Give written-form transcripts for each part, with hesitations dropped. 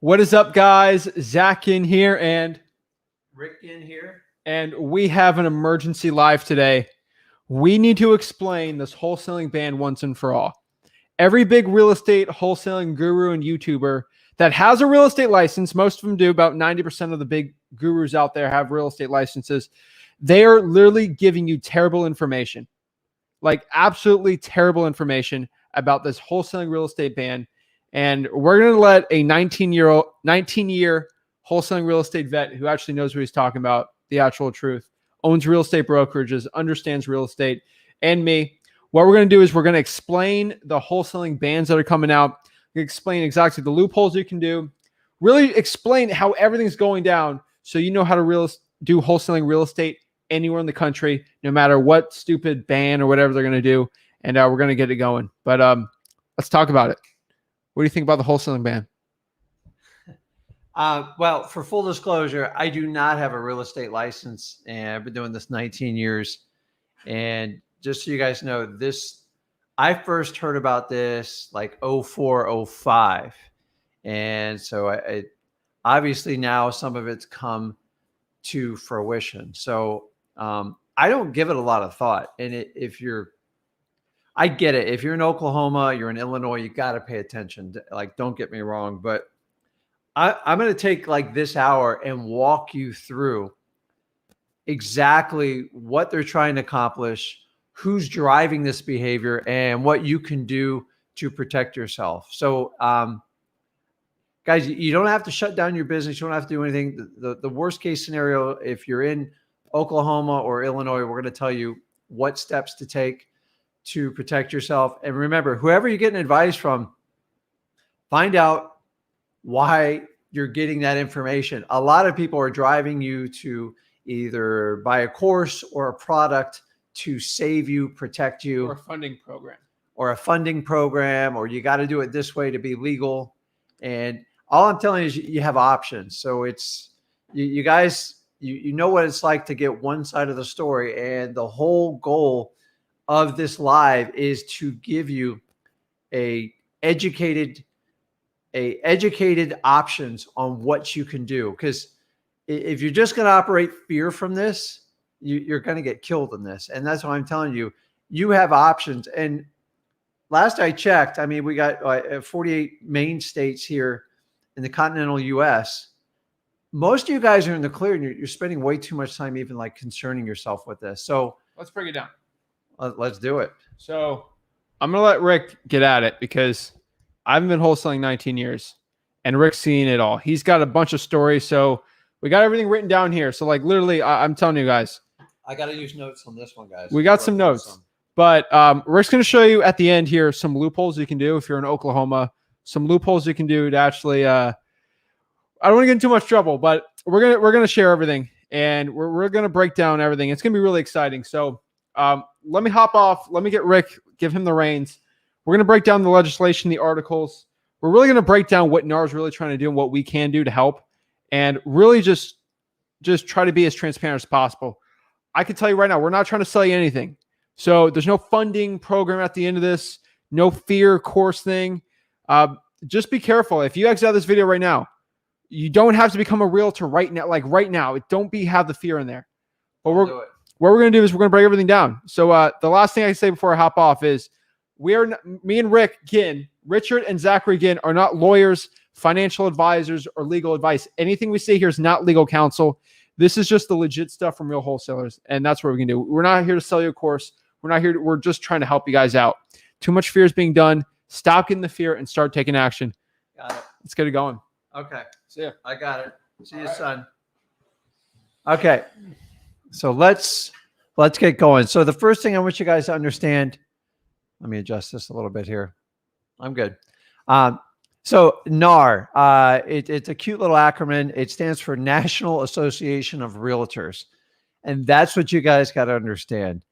What is up, guys? Zach Ginn here and Rick in here. and we have an emergency live today. We need to explain this wholesaling ban once and for all. Every big real estate wholesaling guru and YouTuber that has a real estate license, most of them do, about 90% of the big gurus out there have real estate licenses. They are literally giving you terrible information, like absolutely terrible information about this wholesaling real estate ban. And we're going to let a 19-year wholesaling real estate vet who actually knows what he's talking about, the actual truth, owns real estate brokerages, understands real estate, and me. What we're going to do is we're going to explain the wholesaling bans that are coming out, explain exactly the loopholes you can do, really explain how everything's going down so you know how to do wholesaling real estate anywhere in the country, no matter what stupid ban or whatever they're going to do. And we're going to get it going. But let's talk about it. What do you think about the wholesaling ban? Well, for full disclosure, I do not have a real estate license, and I've been doing this 19 years. And just so you guys know, I first heard about this like 04, 05. And so I obviously now some of it's come to fruition. So I don't give it a lot of thought. And I get it. If you're in Oklahoma, you're in Illinois, you got to pay attention. Like, don't get me wrong, but I'm going to take like this hour and walk you through exactly what they're trying to accomplish, who's driving this behavior, and what you can do to protect yourself. So, guys, you don't have to shut down your business. You don't have to do anything. The worst case scenario, if you're in Oklahoma or Illinois, we're going to tell you what steps to take to protect yourself. And remember, whoever you're getting advice from, find out why you're getting that information. A lot of people are driving you to either buy a course or a product to save you, protect you. Or a funding program. Or you got to do it this way to be legal. And all I'm telling you is you have options. So it's, you guys, you know what it's like to get one side of the story. And the whole goal of this live is to give you educated options on what you can do. Because if you're just going to operate fear from this, you're going to get killed in this. And that's why I'm telling you, you have options. And last I checked, I mean, we got 48 main states here in the continental US. Most of you guys are in the clear, and you're spending way too much time even like concerning yourself with this. So Let's break it down. Let's do it. So I'm going to let Rick get at it because I've been wholesaling 19 years and Rick's seen it all. He's got a bunch of stories. So we got everything written down here. So like literally, I'm telling you guys. I got to use notes on this one, guys. We got some notes. But Rick's going to show you at the end here some loopholes you can do if you're in Oklahoma. Some loopholes you can do to actually I don't want to get in too much trouble, but we're gonna share everything, and we're gonna break down everything. It's gonna be really exciting. So let me hop off. Let me get Rick, give him the reins. We're gonna break down the legislation, the articles. We're really gonna break down what NAR is really trying to do and what we can do to help, and really just try to be as transparent as possible. I can tell you right now, we're not trying to sell you anything. So there's no funding program at the end of this, no fear course thing. Just be careful. If you exit out this video right now, you don't have to become a realtor right now. Like right now, don't have the fear in there. But what we're going to do is we're going to break everything down. So the last thing I say before I hop off is me and Rick Ginn, Richard and Zachary Ginn are not lawyers, financial advisors, or legal advice. Anything we say here is not legal counsel. This is just the legit stuff from real wholesalers. And that's what we can do. We're not here to sell you a course. We're just trying to help you guys out. Too much fear is being done. Stop getting the fear and start taking action. Got it. Let's get it going. Okay. See ya. I got it. See you, son. Okay. So let's get going. So the first thing I want you guys to understand, let me adjust this a little bit here. I'm good. So NAR, it's a cute little acronym. It stands for National Association of Realtors. And that's what you guys got to understand.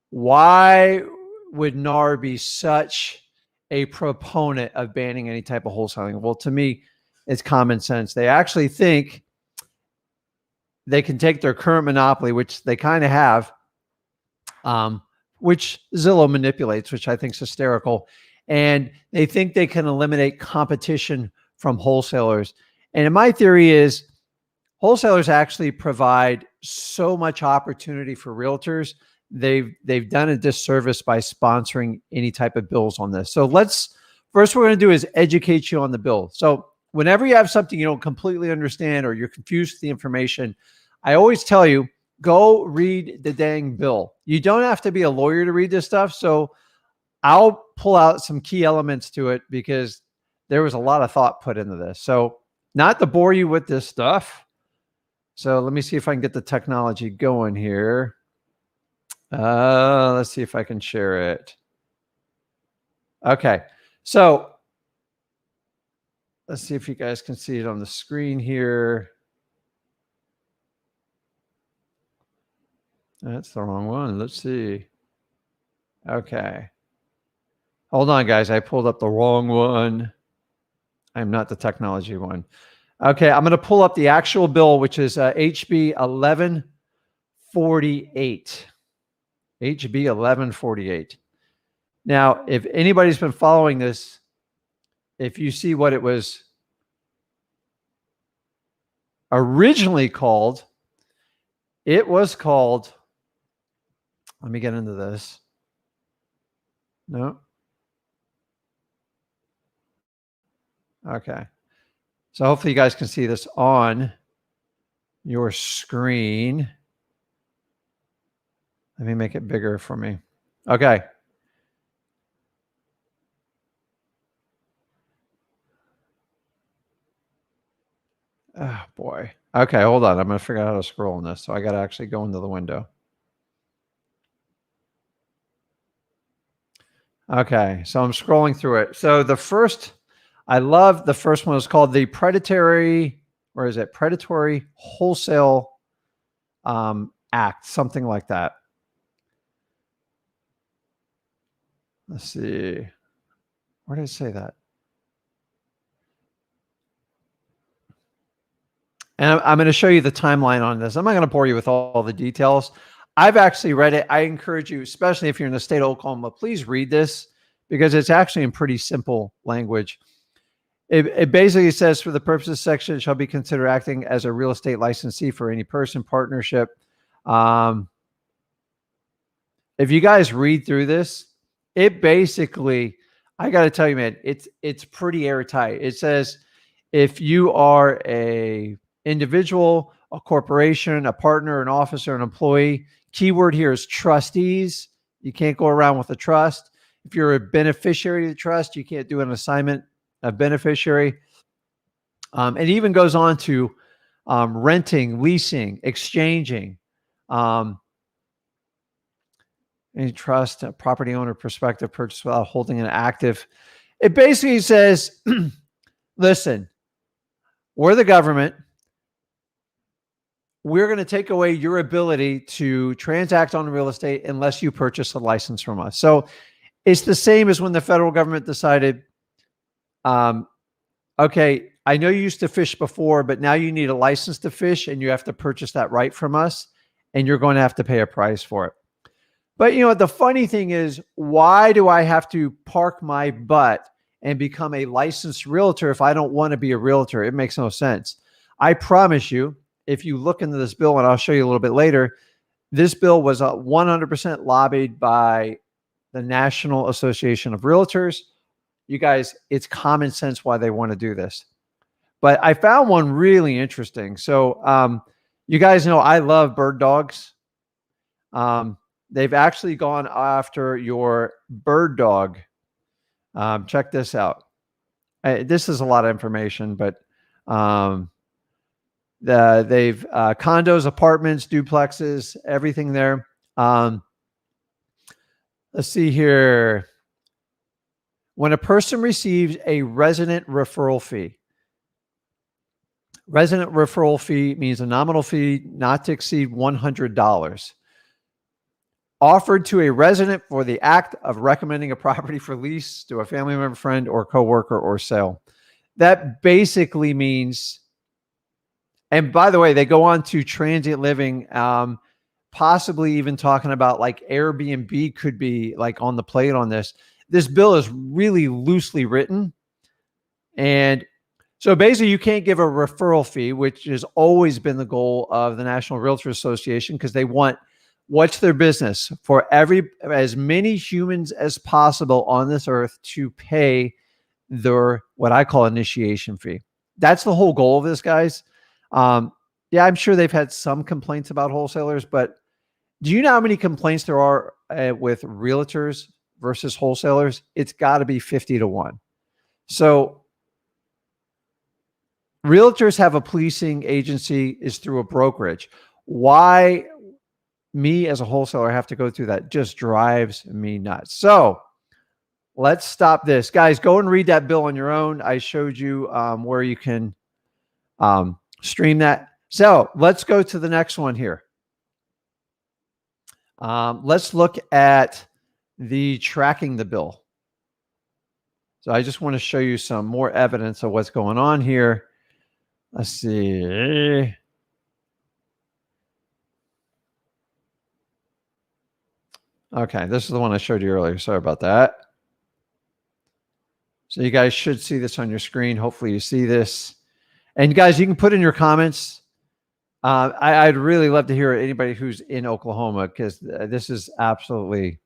Why would NAR be such a proponent of banning any type of wholesaling? Well, to me, it's common sense. They actually think they can take their current monopoly, which they kind of have, which Zillow manipulates, which I think is hysterical. And they think they can eliminate competition from wholesalers. And my theory is wholesalers actually provide so much opportunity for realtors. They've done a disservice by sponsoring any type of bills on this. So first we're going to do is educate you on the bill. So whenever you have something you don't completely understand or you're confused with the information, I always tell you, go read the dang bill. You don't have to be a lawyer to read this stuff. So I'll pull out some key elements to it because there was a lot of thought put into this. So not to bore you with this stuff. So let me see if I can get the technology going here. Let's see if I can share it. Okay. So let's see if you guys can see it on the screen here. That's the wrong one. Let's see. Okay. Hold on, guys. I pulled up the wrong one. I'm not the technology one. Okay. I'm going to pull up the actual bill, which is HB 1148. HB 1148. Now, if anybody's been following this, if you see what it was originally called, it was called, let me get into this. No. Okay. So hopefully you guys can see this on your screen. Let me make it bigger for me. Okay. Oh boy. Okay, hold on. I'm going to figure out how to scroll on this. So I got to actually go into the window. Okay, so I'm scrolling through it. So I love the first one. It's called the Predatory Wholesale Act, something like that. Let's see. Where did it say that? And I'm going to show you the timeline on this. I'm not going to bore you with all the details. I've actually read it. I encourage you, especially if you're in the state of Oklahoma, please read this because it's actually in pretty simple language. It basically says, for the purposes section, it shall be considered acting as a real estate licensee for any person, partnership. If you guys read through this, it basically, I got to tell you, man, it's pretty airtight. It says, if you are a individual, a corporation, a partner, an officer, an employee, keyword here is trustees. You can't go around with a trust. If you're a beneficiary of the trust, you can't do an assignment of beneficiary. It even goes on to renting, leasing, exchanging, any trust, a property owner, prospective purchase without holding an active. It basically says, listen, we're the government. We're going to take away your ability to transact on real estate unless you purchase a license from us. So it's the same as when the federal government decided, okay, I know you used to fish before, but now you need a license to fish and you have to purchase that right from us and you're going to have to pay a price for it. But you know, the funny thing is, why do I have to park my butt and become a licensed realtor if I don't want to be a realtor? It makes no sense. I promise you, if you look into this bill, and I'll show you a little bit later, this bill was 100% lobbied by the National Association of Realtors. You guys, it's common sense why they want to do this. But I found one really interesting. So you guys know I love bird dogs. They've actually gone after your bird dog. Check this out. This is a lot of information, but they've condos, apartments, duplexes, everything there. Let's see here. When a person receives a resident referral fee means a nominal fee not to exceed $100 offered to a resident for the act of recommending a property for lease to a family member, friend, or coworker, or sale. That basically means, and by the way, they go on to transient living, possibly even talking about like Airbnb could be like on the plate on this. This bill is really loosely written. And So basically, you can't give a referral fee, which has always been the goal of the National Realtor Association, because they want, what's their business? For as many humans as possible on this earth to pay their, what I call, initiation fee. That's the whole goal of this, guys. Yeah, I'm sure they've had some complaints about wholesalers, but do you know how many complaints there are with realtors versus wholesalers? It's got to be 50-1. So realtors have a policing agency is through a brokerage. Why me as a wholesaler have to go through that just drives me nuts. So let's stop this. Guys, go and read that bill on your own. I showed you where you can stream that. So let's go to the next one here. Let's look at the tracking the bill. So I just want to show you some more evidence of what's going on here. Let's see. Okay, this is the one I showed you earlier. Sorry about that. So you guys should see this on your screen. Hopefully you see this. And guys, you can put in your comments. I'd really love to hear anybody who's in Oklahoma, because this is absolutely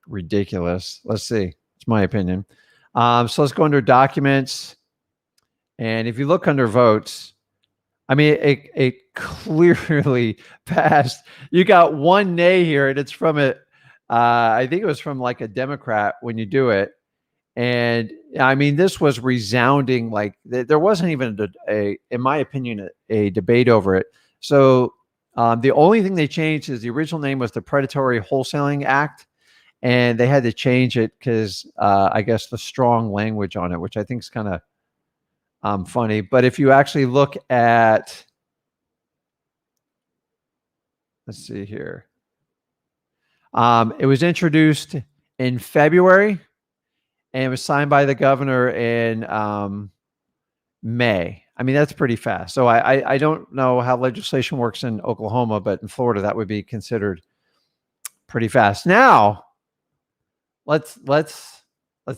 ridiculous. Let's see. It's my opinion. So let's go under documents. And if you look under votes, I mean, it clearly passed. You got one nay here, and it's from I think it was from like a Democrat when you do it. And I mean, this was resounding. Like there wasn't even in my opinion, a debate over it. So the only thing they changed is the original name was the Predatory Wholesaling Act, and they had to change it because I guess the strong language on it, which I think is kind of funny. But if you actually look at, let's see here, it was introduced in February. And it was signed by the governor in May. I mean, that's pretty fast. So I don't know how legislation works in Oklahoma, but in Florida, that would be considered pretty fast. Now, let's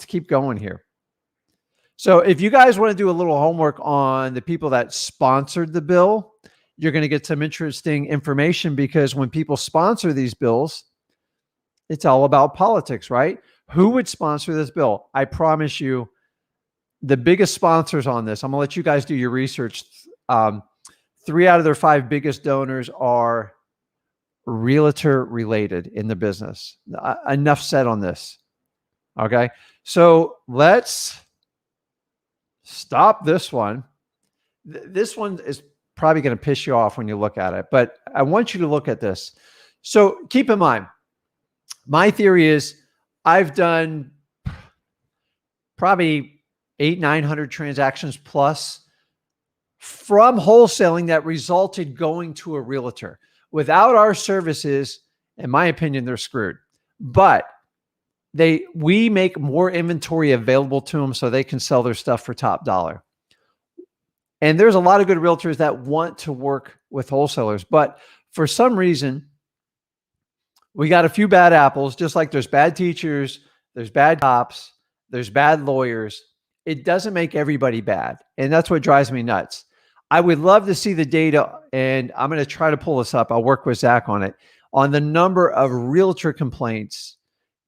keep going here. So if you guys want to do a little homework on the people that sponsored the bill, you're going to get some interesting information, because when people sponsor these bills, it's all about politics, right? Who would sponsor this bill? I promise you, the biggest sponsors on this, I'm going to let you guys do your research. 3 out of their 5 biggest donors are realtor related in the business. Enough said on this. Okay. So let's stop this one. This one is probably going to piss you off when you look at it, but I want you to look at this. So keep in mind, my theory is I've done probably 800-900 transactions plus from wholesaling that resulted going to a realtor. Without our services, in my opinion, they're screwed. But we make more inventory available to them so they can sell their stuff for top dollar. And there's a lot of good realtors that want to work with wholesalers, but for some reason, we got a few bad apples, just like there's bad teachers, there's bad cops, there's bad lawyers. It doesn't make everybody bad. And that's what drives me nuts. I would love to see the data, and I'm going to try to pull this up. I'll work with Zach on it, on the number of realtor complaints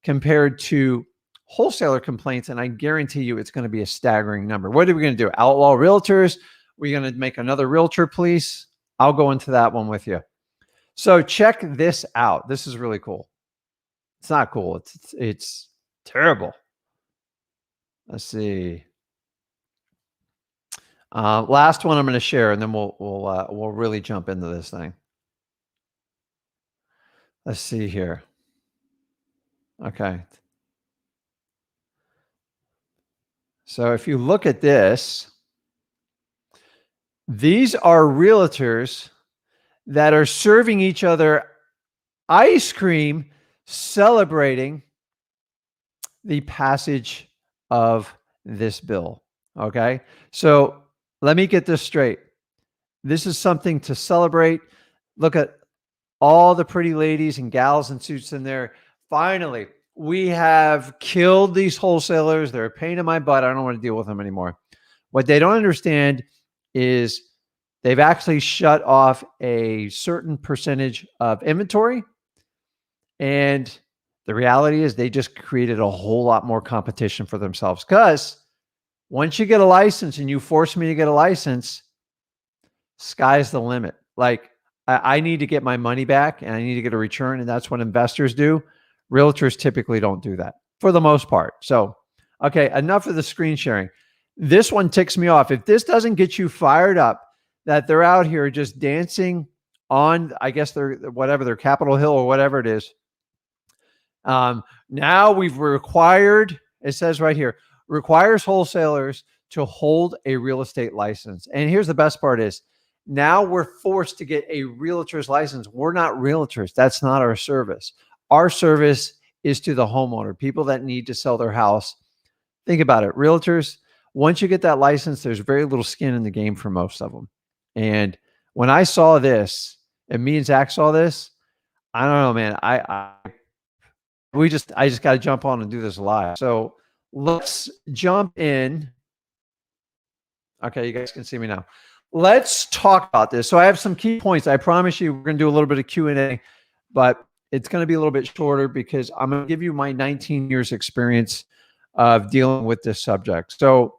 compared to wholesaler complaints. And I guarantee you it's going to be a staggering number. What are we going to do? Outlaw realtors? We're going to make another realtor police? I'll go into that one with you. So check this out. This is really cool. It's not cool. It's terrible. Let's see. Last one I'm going to share, and then we'll really jump into this thing. Let's see here. Okay. So if you look at this, these are realtors that are serving each other ice cream, celebrating the passage of this bill. Okay. So let me get this straight. This is something to celebrate. Look at all the pretty ladies and gals in suits in there. Finally, we have killed these wholesalers. They're a pain in my butt. I don't want to deal with them anymore. What they don't understand is they've actually shut off a certain percentage of inventory. And the reality is they just created a whole lot more competition for themselves. Because once you get a license and you force me to get a license, sky's the limit. Like I need to get my money back and I need to get a return. And that's what investors do. Realtors typically don't do that for the most part. So, okay, enough of the screen sharing. This one ticks me off. If this doesn't get you fired up, that they're out here just dancing on, I guess they're whatever, their Capitol Hill or whatever it is. Now we've required, it says right here, requires wholesalers to hold a real estate license. And here's the best part is now we're forced to get a realtor's license. We're not realtors. That's not our service. Our service is to the homeowner, people that need to sell their house. Think about it. Realtors, once you get that license, there's very little skin in the game for most of them. And when I saw this, and me and Zach saw this, I don't know, man. I just got to jump on and do this live. So let's jump in. Okay, you guys can see me now. Let's talk about this. So I have some key points. I promise you we're going to do a little bit of Q&A, but it's going to be a little bit shorter because I'm going to give you my 19 years experience of dealing with this subject. So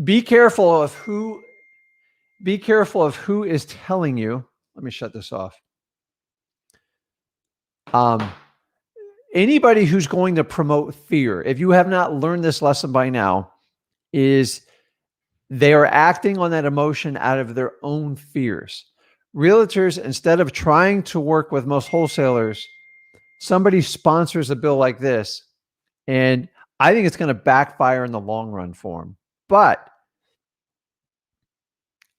be careful of who is telling you. Let me shut this off. Anybody who's going to promote fear, if you have not learned this lesson by now, is they are acting on that emotion out of their own fears. Realtors, instead of trying to work with most wholesalers, somebody sponsors a bill like this, and I think it's going to backfire in the long run for them. But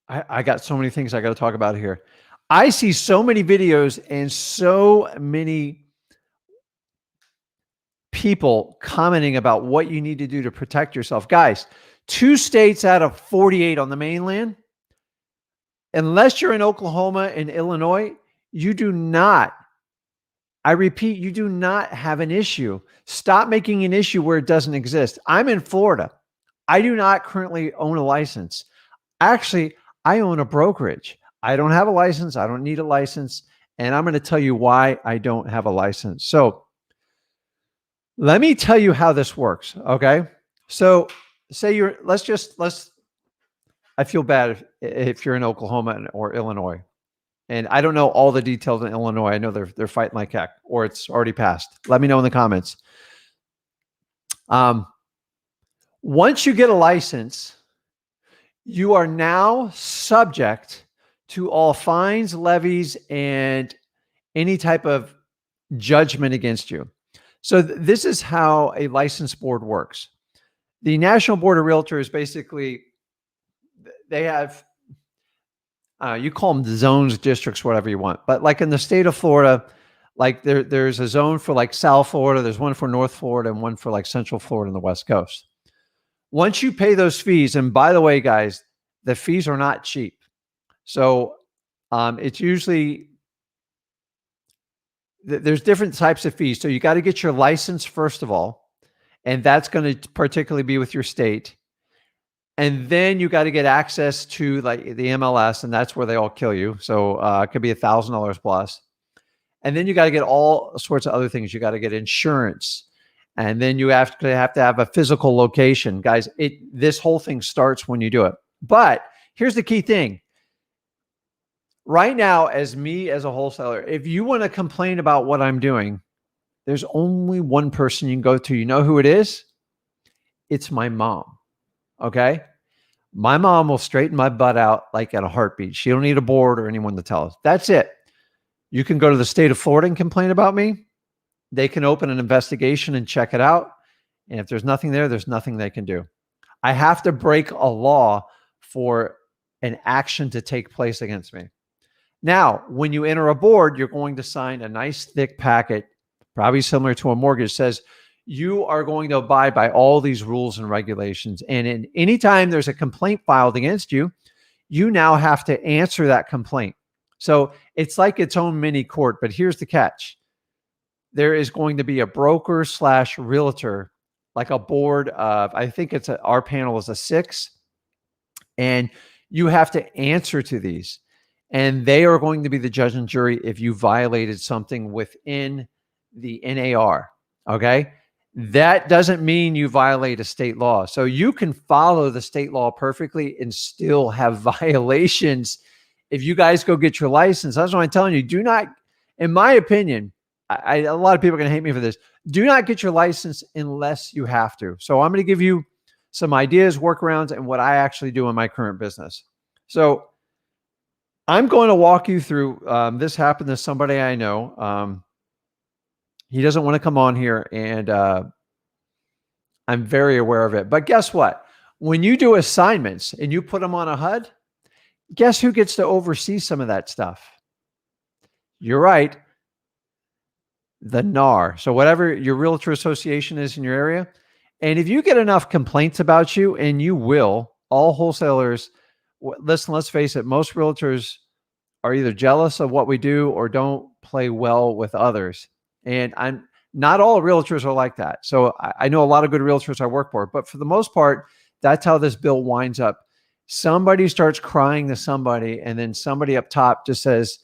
I got so many things I got to talk about here. I see so many videos and so many people commenting about what you need to do to protect yourself. Guys, 2 states out of 48 on the mainland, unless you're in Oklahoma and Illinois, you do not, I repeat, you do not have an issue. Stop making an issue where it doesn't exist. I'm in Florida. I do not currently own a license. Actually, I own a brokerage. I don't have a license. I don't need a license. And I'm going to tell you why I don't have a license. So let me tell you how this works. Okay. So say I feel bad if you're in Oklahoma or Illinois, and I don't know all the details in Illinois. I know they're fighting like heck, or it's already passed. Let me know in the comments. Once you get a license, you are now subject to all fines, levies, and any type of judgment against you. So this is how a license board works. The National Board of Realtors, basically, they have, you call them zones, districts, whatever you want. But like in the state of Florida, like there's a zone for like South Florida, there's one for North Florida, and one for like Central Florida and the West Coast. Once you pay those fees, and by the way, guys, the fees are not cheap. So it's usually, there's different types of fees. So you got to get your license first of all, and that's going to particularly be with your state. And then you got to get access to like the MLS, and that's where they all kill you. So it could be $1,000 plus. And then you got to get all sorts of other things. You got to get insurance. And then you have to have a physical location. Guys, this whole thing starts when you do it. But here's the key thing. Right now, as a wholesaler, if you want to complain about what I'm doing, there's only one person you can go to. You know who it is? It's my mom. Okay? My mom will straighten my butt out like at a heartbeat. She don't need a board or anyone to tell us. That's it. You can go to the state of Florida and complain about me. They can open an investigation and check it out. And if there's nothing there, there's nothing they can do. I have to break a law for an action to take place against me. Now, when you enter a board, you're going to sign a nice thick packet, probably similar to a mortgage, says you are going to abide by all these rules and regulations. And anytime there's a complaint filed against you, you now have to answer that complaint. So it's like its own mini court, but here's the catch. There is going to be a broker / realtor like a board of, I think our panel is a 6, and you have to answer to these. And they are going to be the judge and jury if you violated something within the NAR. Okay. That doesn't mean you violate a state law. So you can follow the state law perfectly and still have violations. If you guys go get your license, that's what I'm telling you. Do not, in my opinion, a lot of people are going to hate me for this. Do not get your license unless you have to. So I'm going to give you some ideas, workarounds, and what I actually do in my current business. So I'm going to walk you through, this happened to somebody I know. He doesn't want to come on here, and I'm very aware of it. But guess what? When you do assignments and you put them on a HUD, guess who gets to oversee some of that stuff? You're right. The NAR. So whatever your realtor association is in your area. And if you get enough complaints about you, and you will, all wholesalers, listen, let's face it, most realtors are either jealous of what we do or don't play well with others. And not all realtors are like that. So I know a lot of good realtors I work for, but for the most part, that's how this bill winds up. Somebody starts crying to somebody, and then somebody up top just says,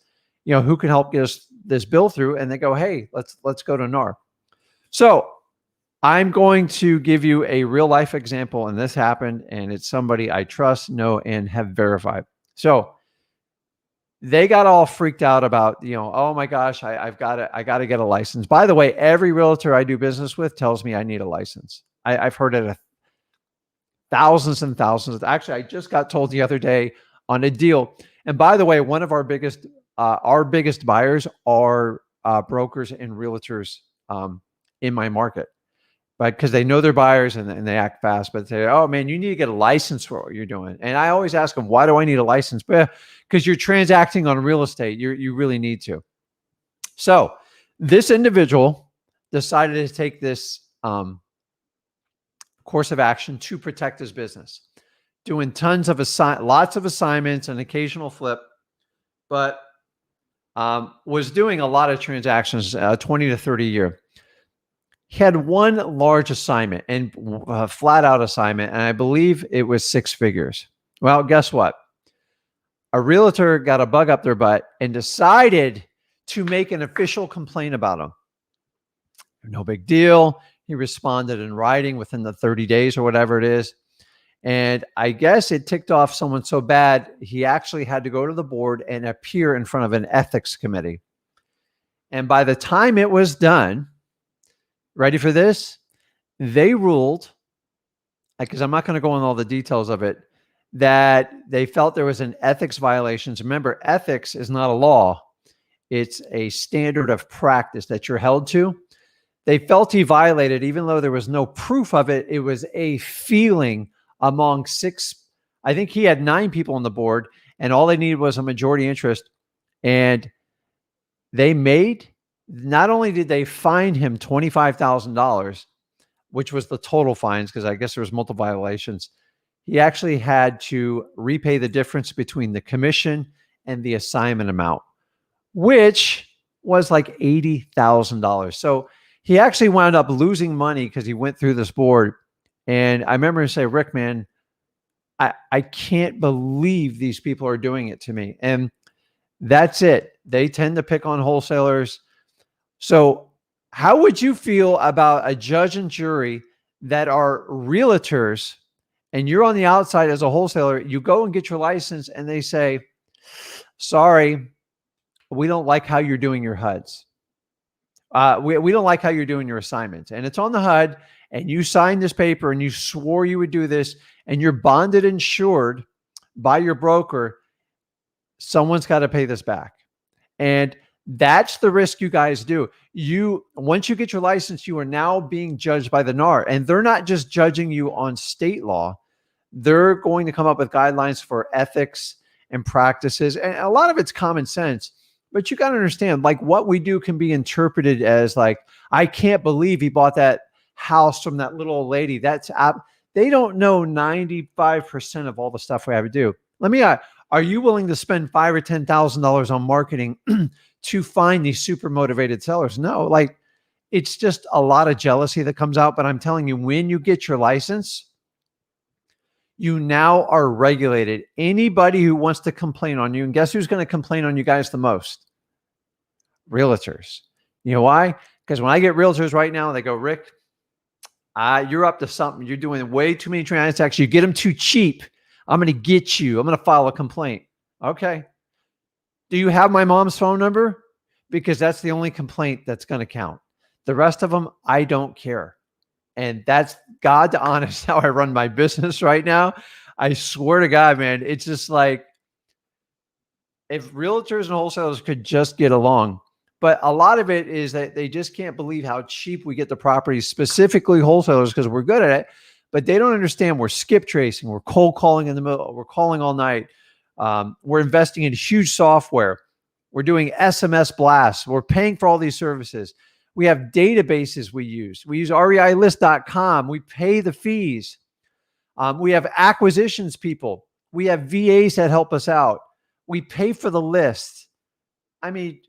you know, who can help get us this bill through? And they go, hey, let's go to NAR. So I'm going to give you a real life example, and this happened, and it's somebody I trust, know, and have verified. So they got all freaked out about, you know, oh my gosh, I got to get a license. By the way, every realtor I do business with tells me I need a license. I've heard it thousands and thousands. Actually, I just got told the other day on a deal. And by the way, one of our biggest buyers are brokers and realtors in my market. Right? Because they know their buyers and they act fast, but they say, oh man, you need to get a license for what you're doing. And I always ask them, why do I need a license? Because you're transacting on real estate. You really need to. So this individual decided to take this course of action to protect his business, doing tons of lots of assignments, an occasional flip, but was doing a lot of transactions, 20 to 30 a year. He had one large assignment, and flat out assignment, and I believe it was 6 figures. Well, guess what? A realtor got a bug up their butt and decided to make an official complaint about him. No big deal. He responded in writing within the 30 days or whatever it is. And I guess it ticked off someone so bad, he actually had to go to the board and appear in front of an ethics committee. And by the time it was done, ready for this? They ruled, because I'm not going to go into all the details of it, that they felt there was an ethics violation. Remember, ethics is not a law. It's a standard of practice that you're held to. They felt he violated, even though there was no proof of it. It was a feeling among 6, I think he had 9 people on the board, and all they needed was a majority interest. And they made, not only did they fine him $25,000, which was the total fines, because I guess there was multiple violations, he actually had to repay the difference between the commission and the assignment amount, which was like $80,000. So he actually wound up losing money because he went through this board. And I remember him say, Rick, man, I can't believe these people are doing it to me. And that's it. They tend to pick on wholesalers. So how would you feel about a judge and jury that are realtors, and you're on the outside as a wholesaler? You go and get your license and they say, sorry, we don't like how you're doing your HUDs. We don't like how you're doing your assignments. And it's on the HUD, and you signed this paper and you swore you would do this, and you're bonded and insured by your broker. Someone's got to pay this back. And that's the risk you guys do. Once you get your license, you are now being judged by the NAR, and they're not just judging you on state law. They're going to come up with guidelines for ethics and practices. And a lot of it's common sense, but you got to understand, like, what we do can be interpreted as like, I can't believe he bought that house from that little old lady. They don't know 95% of all the stuff we have to do. Let me ask, are you willing to spend $5,000 or $10,000 on marketing to find these super motivated sellers? No, like, It's just a lot of jealousy that comes out. But I'm telling you, when you get your license, you now are regulated. Anybody who wants to complain on you, and guess who's going to complain on you guys the most? Realtors. You know why? Because when I get realtors right now, they go, Rick, you're up to something. You're doing way too many transactions. You get them too cheap. I'm going to get you. I'm going to file a complaint. Okay. Do you have my mom's phone number? Because that's the only complaint that's going to count. The rest of them, I don't care. And that's God to honest how I run my business right now. I swear to God, man, it's just like if realtors and wholesalers could just get along. But a lot of it is that they just can't believe how cheap we get the properties, specifically wholesalers, because we're good at it. But they don't understand we're skip tracing, we're cold calling in the middle, we're calling all night. We're investing in huge software. We're doing SMS blasts. We're paying for all these services. We have databases we use. We use reilist.com. We pay the fees. We have acquisitions people. We have VAs that help us out. We pay for the list. I mean,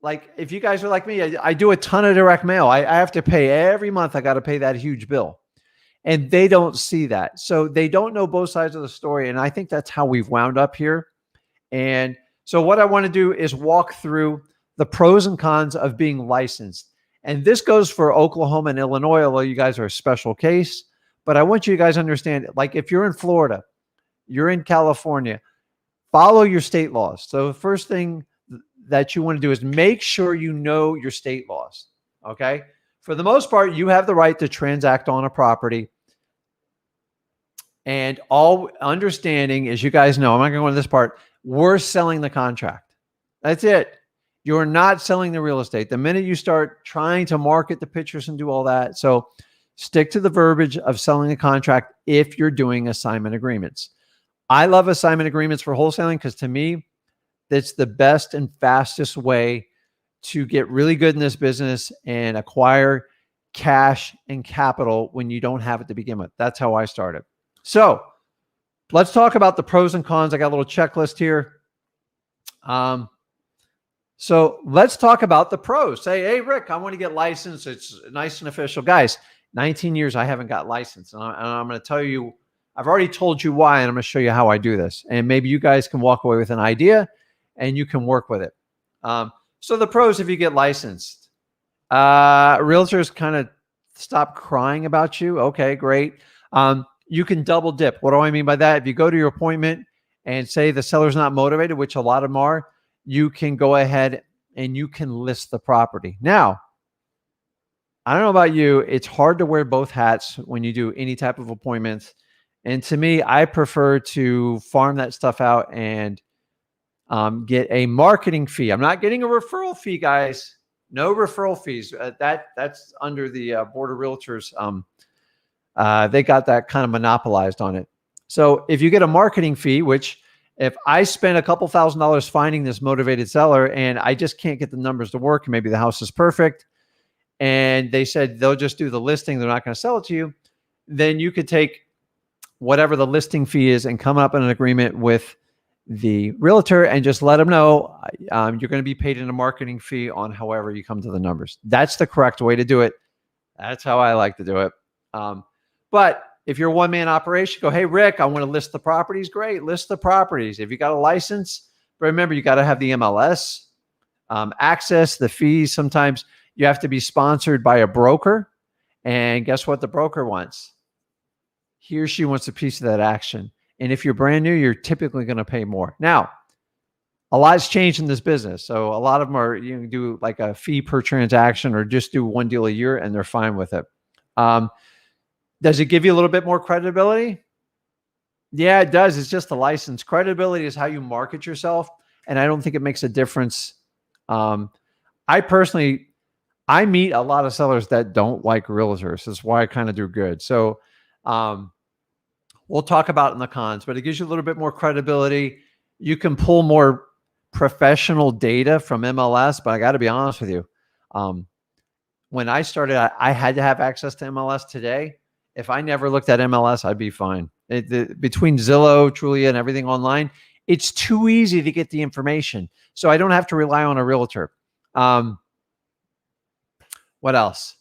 like if you guys are like me, I do a ton of direct mail. I have to pay every month. I got to pay that huge bill. And they don't see that. So they don't know both sides of the story. And I think that's how we've wound up here. And so what I want to do is walk through the pros and cons of being licensed. And this goes for Oklahoma and Illinois, although you guys are a special case. But I want you guys to understand, like if you're in Florida, you're in California, follow your state laws. So the first thing that you want to do is make sure you know your state laws, okay? For the most part, you have the right to transact on a property. And all understanding, as you guys know, I'm not going to go into this part, we're selling the contract. That's it. You're not selling the real estate. The minute you start trying to market the pictures and do all that, so stick to the verbiage of selling the contract if you're doing assignment agreements. I love assignment agreements for wholesaling because to me, that's the best and fastest way to get really good in this business and acquire cash and capital when you don't have it to begin with. That's how I started. So let's talk about the pros and cons. I got a little checklist here. So let's talk about the pros. Say, hey, Rick, I want to get licensed. It's nice and official. Guys, 19 years I haven't got licensed. And I'm going to tell you, I've already told you why, and I'm going to show you how I do this. And maybe you guys can walk away with an idea and you can work with it. So the pros, if you get licensed, realtors kind of stop crying about you. Okay, great. You can double dip. What do I mean by that? If you go to your appointment and say the seller's not motivated, which a lot of them are, you can go ahead and you can list the property. Now, I don't know about you, it's hard to wear both hats when you do any type of appointments. And to me, I prefer to farm that stuff out and get a marketing fee. I'm not getting a referral fee, guys. No referral fees. That's under the Board of Realtors. They got that kind of monopolized on it. So if you get a marketing fee, which if I spend a couple $1,000s finding this motivated seller and I just can't get the numbers to work, and maybe the house is perfect, and they said they'll just do the listing, they're not going to sell it to you, then you could take whatever the listing fee is and come up in an agreement with the realtor and just let them know you're going to be paid in a marketing fee on however you come to the numbers. That's the correct way to do it. That's how I like to do it. But if you're a one-man operation, go, hey, Rick, I want to list the properties. Great, list the properties. If you got a license, but remember, you got to have the MLS, access, the fees. Sometimes you have to be sponsored by a broker. And guess what the broker wants? He or she wants a piece of that action. And if you're brand new, you're typically going to pay more. Now, a lot's changed in this business. So a lot of them are, you can do like a fee per transaction or just do one deal a year and they're fine with it. Does it give you a little bit more credibility? Yeah, it does. It's just a license. Credibility is how you market yourself. And I don't think it makes a difference. I meet a lot of sellers that don't like realtors. That's why I kind of do good. So we'll talk about it in the cons, but it gives you a little bit more credibility. You can pull more professional data from MLS, but I got to be honest with you. When I started, I had to have access to MLS today. If I never looked at MLS, I'd be fine. Between Zillow, Trulia, and everything online, it's too easy to get the information. So I don't have to rely on a realtor. What else?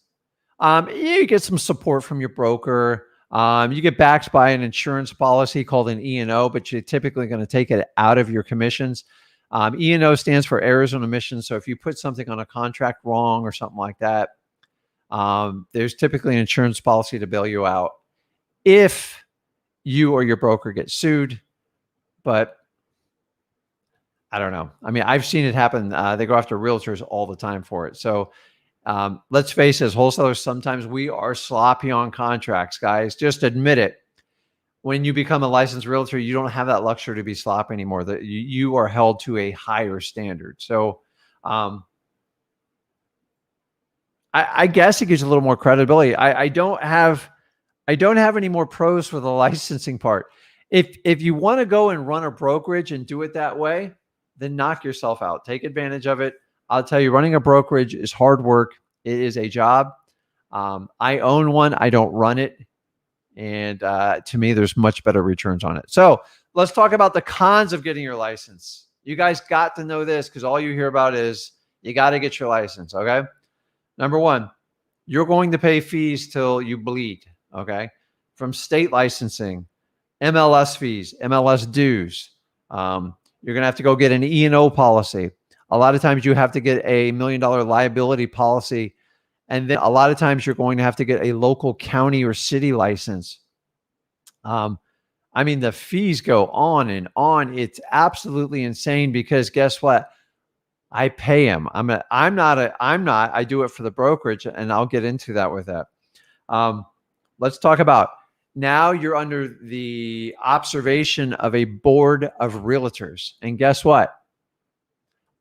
You get some support from your broker. You get backed by an insurance policy called an E&O, but you're typically going to take it out of your commissions. E&O stands for errors and omissions. So if you put something on a contract wrong or something like that, there's typically an insurance policy to bail you out if you or your broker get sued. But I don't know. I mean, I've seen it happen. They go after realtors all the time for it. So let's face it, as wholesalers, sometimes we are sloppy on contracts, guys. Just admit it. When you become a licensed realtor, you don't have that luxury to be sloppy anymore. That you are held to a higher standard. So I guess it gives you a little more credibility. I don't have any more pros for the licensing part. If you want to go and run a brokerage and do it that way, then knock yourself out. Take advantage of it. I'll tell you, running a brokerage is hard work. It is a job. I own one. I don't run it. And to me, there's much better returns on it. So let's talk about the cons of getting your license. You guys got to know this because all you hear about is you got to get your license, okay? Number one, you're going to pay fees till you bleed, okay? From state licensing, MLS fees, MLS dues. You're going to have to go get an E&O policy. A lot of times you have to get a $1 million liability policy. And then a lot of times you're going to have to get a local county or city license. I mean, the fees go on and on. It's absolutely insane because guess what? I pay them. I do it for the brokerage, and I'll get into that with that. Let's talk about now you're under the observation of a board of realtors. And guess what?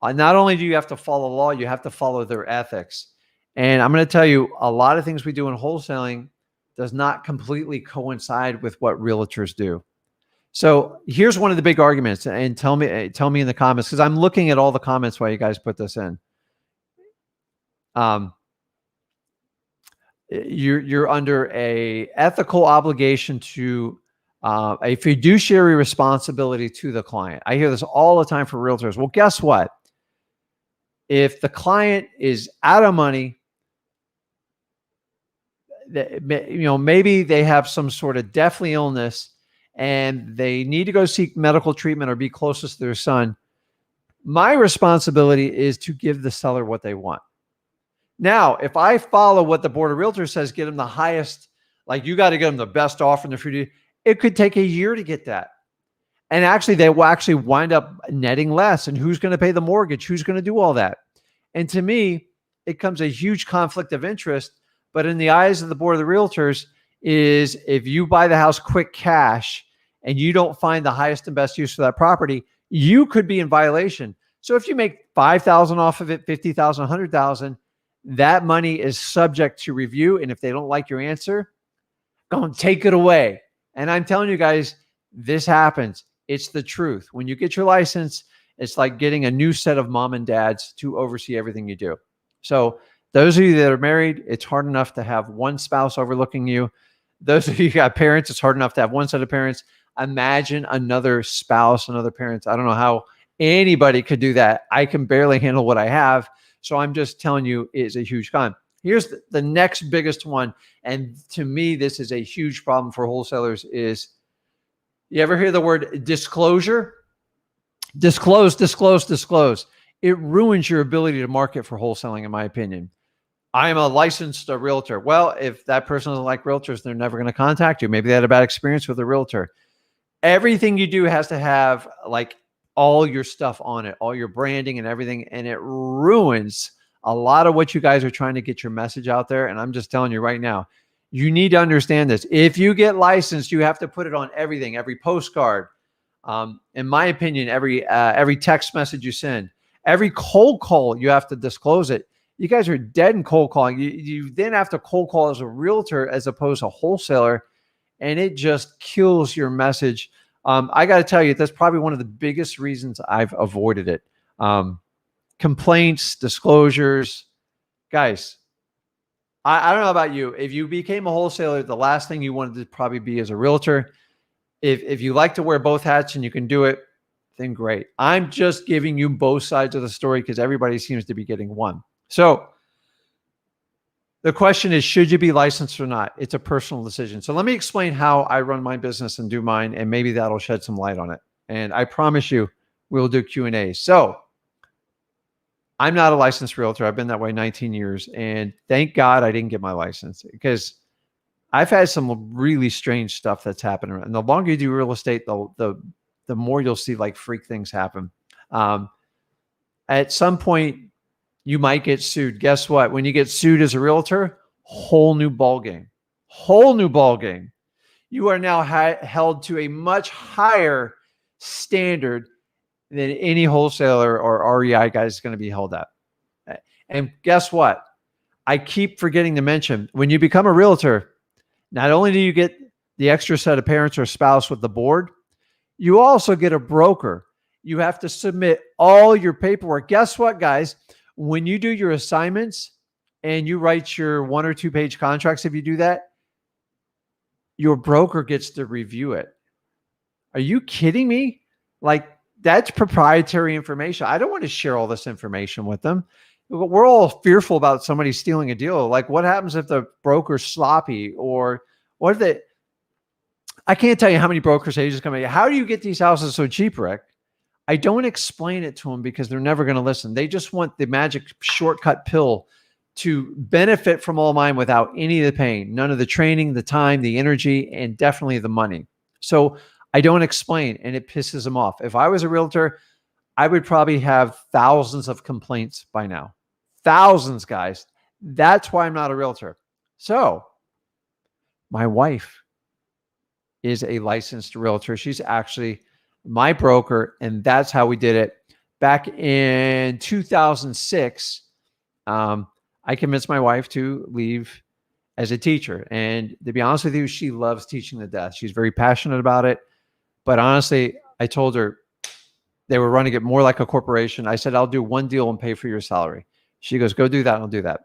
Not only do you have to follow law, you have to follow their ethics. And I'm going to tell you, a lot of things we do in wholesaling does not completely coincide with what realtors do. So here's one of the big arguments, and tell me in the comments, because I'm looking at all the comments while you guys put this in. You're under a ethical obligation to a fiduciary responsibility to the client. I hear this all the time for realtors. Well, guess what? If the client is out of money, maybe they have some sort of deathly illness and they need to go seek medical treatment or be closest to their son, my responsibility is to give the seller what they want. Now, if I follow what the board of realtors says, get them the highest, like you got to get them the best offer in the future, it could take a year to get that. And actually, they will actually wind up netting less. And who's going to pay the mortgage? Who's going to do all that? And to me, it comes a huge conflict of interest. But in the eyes of the board of the realtors, is if you buy the house quick cash and you don't find the highest and best use for that property, you could be in violation. So if you make $5,000 off of it, $50,000, $100,000, that money is subject to review. And if they don't like your answer, go and take it away. And I'm telling you guys, this happens. It's the truth. When you get your license, it's like getting a new set of mom and dads to oversee everything you do. So those of you that are married, it's hard enough to have one spouse overlooking you. Those of you who got parents, it's hard enough to have one set of parents. Imagine another spouse, another parent. I don't know how anybody could do that. I can barely handle what I have. So I'm just telling you, it's a huge con. Here's the next biggest one. And to me, this is a huge problem for wholesalers is, you ever hear the word disclosure? Disclose. It ruins your ability to market for wholesaling, in my opinion. I am a licensed realtor. Well, if that person doesn't like realtors, they're never going to contact you. Maybe they had a bad experience with a realtor. Everything you do has to have like all your stuff on it, all your branding and everything. And it ruins a lot of what you guys are trying to get your message out there. And I'm just telling you right now, you need to understand this. If you get licensed, you have to put it on everything, every postcard. In my opinion, every text message you send, every cold call, you have to disclose it. You guys are dead in cold calling. You then have to cold call as a realtor as opposed to a wholesaler, and it just kills your message. I got to tell you, that's probably one of the biggest reasons I've avoided it. Complaints, disclosures. Guys, I don't know about you. If you became a wholesaler, the last thing you wanted to probably be as a realtor. If you like to wear both hats and you can do it, then great. I'm just giving you both sides of the story because everybody seems to be getting one. So The question is, should you be licensed or not? It's a personal decision. So let me explain how I run my business and do mine, and maybe that'll shed some light on it. And I promise you, we'll do Q&A. So I'm not a licensed realtor. I've been that way 19 years. And thank God I didn't get my license, because I've had some really strange stuff that's happened. And the longer you do real estate, the more you'll see like freak things happen. At some point, you might get sued. Guess what? When you get sued as a realtor, whole new ball game. Whole new ball game. You are now held to a much higher standard than any wholesaler or REI guy is going to be held at. And guess what? I keep forgetting to mention, when you become a realtor, not only do you get the extra set of parents or spouse with the board, you also get a broker. You have to submit all your paperwork. Guess what, guys? When you do your assignments and you write your 1 or 2 page contracts, if you do that, your broker gets to review it. Are you kidding me? Like, that's proprietary information. I don't want to share all this information with them. We're all fearful about somebody stealing a deal. Like, what happens if the broker's sloppy, or what if they, I can't tell you how many brokers agents come in. How do you get these houses so cheap, Rick? I don't explain it to them because they're never going to listen. They just want the magic shortcut pill to benefit from all mine without any of the pain, none of the training, the time, the energy, and definitely the money. So I don't explain, and it pisses them off. If I was a realtor, I would probably have thousands of complaints by now. Thousands, guys. That's why I'm not a realtor. So my wife is a licensed realtor. She's actually my broker, and that's how we did it. Back in 2006, I convinced my wife to leave as a teacher. And to be honest with you, she loves teaching to death. She's very passionate about it. But honestly, I told her they were running it more like a corporation. I said, I'll do one deal and pay for your salary. She goes, go do that. I'll do that.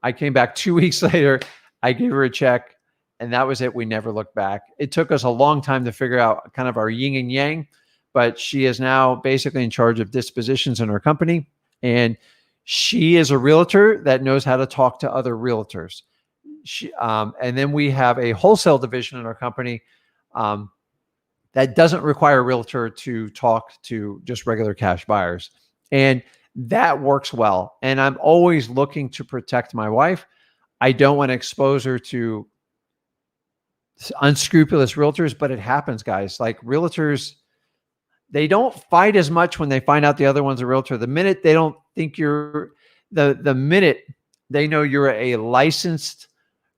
I came back 2 weeks later. I gave her a check. And that was it. We never looked back. It took us a long time to figure out kind of our yin and yang, but she is now basically in charge of dispositions in her company. And she is a realtor that knows how to talk to other realtors. And then we have a wholesale division in our company that doesn't require a realtor to talk to just regular cash buyers. And that works well. And I'm always looking to protect my wife. I don't want to expose her to unscrupulous realtors, but it happens, guys. Like, realtors, they don't fight as much when they find out the other one's a realtor. The minute they don't think you're, the minute they know you're a licensed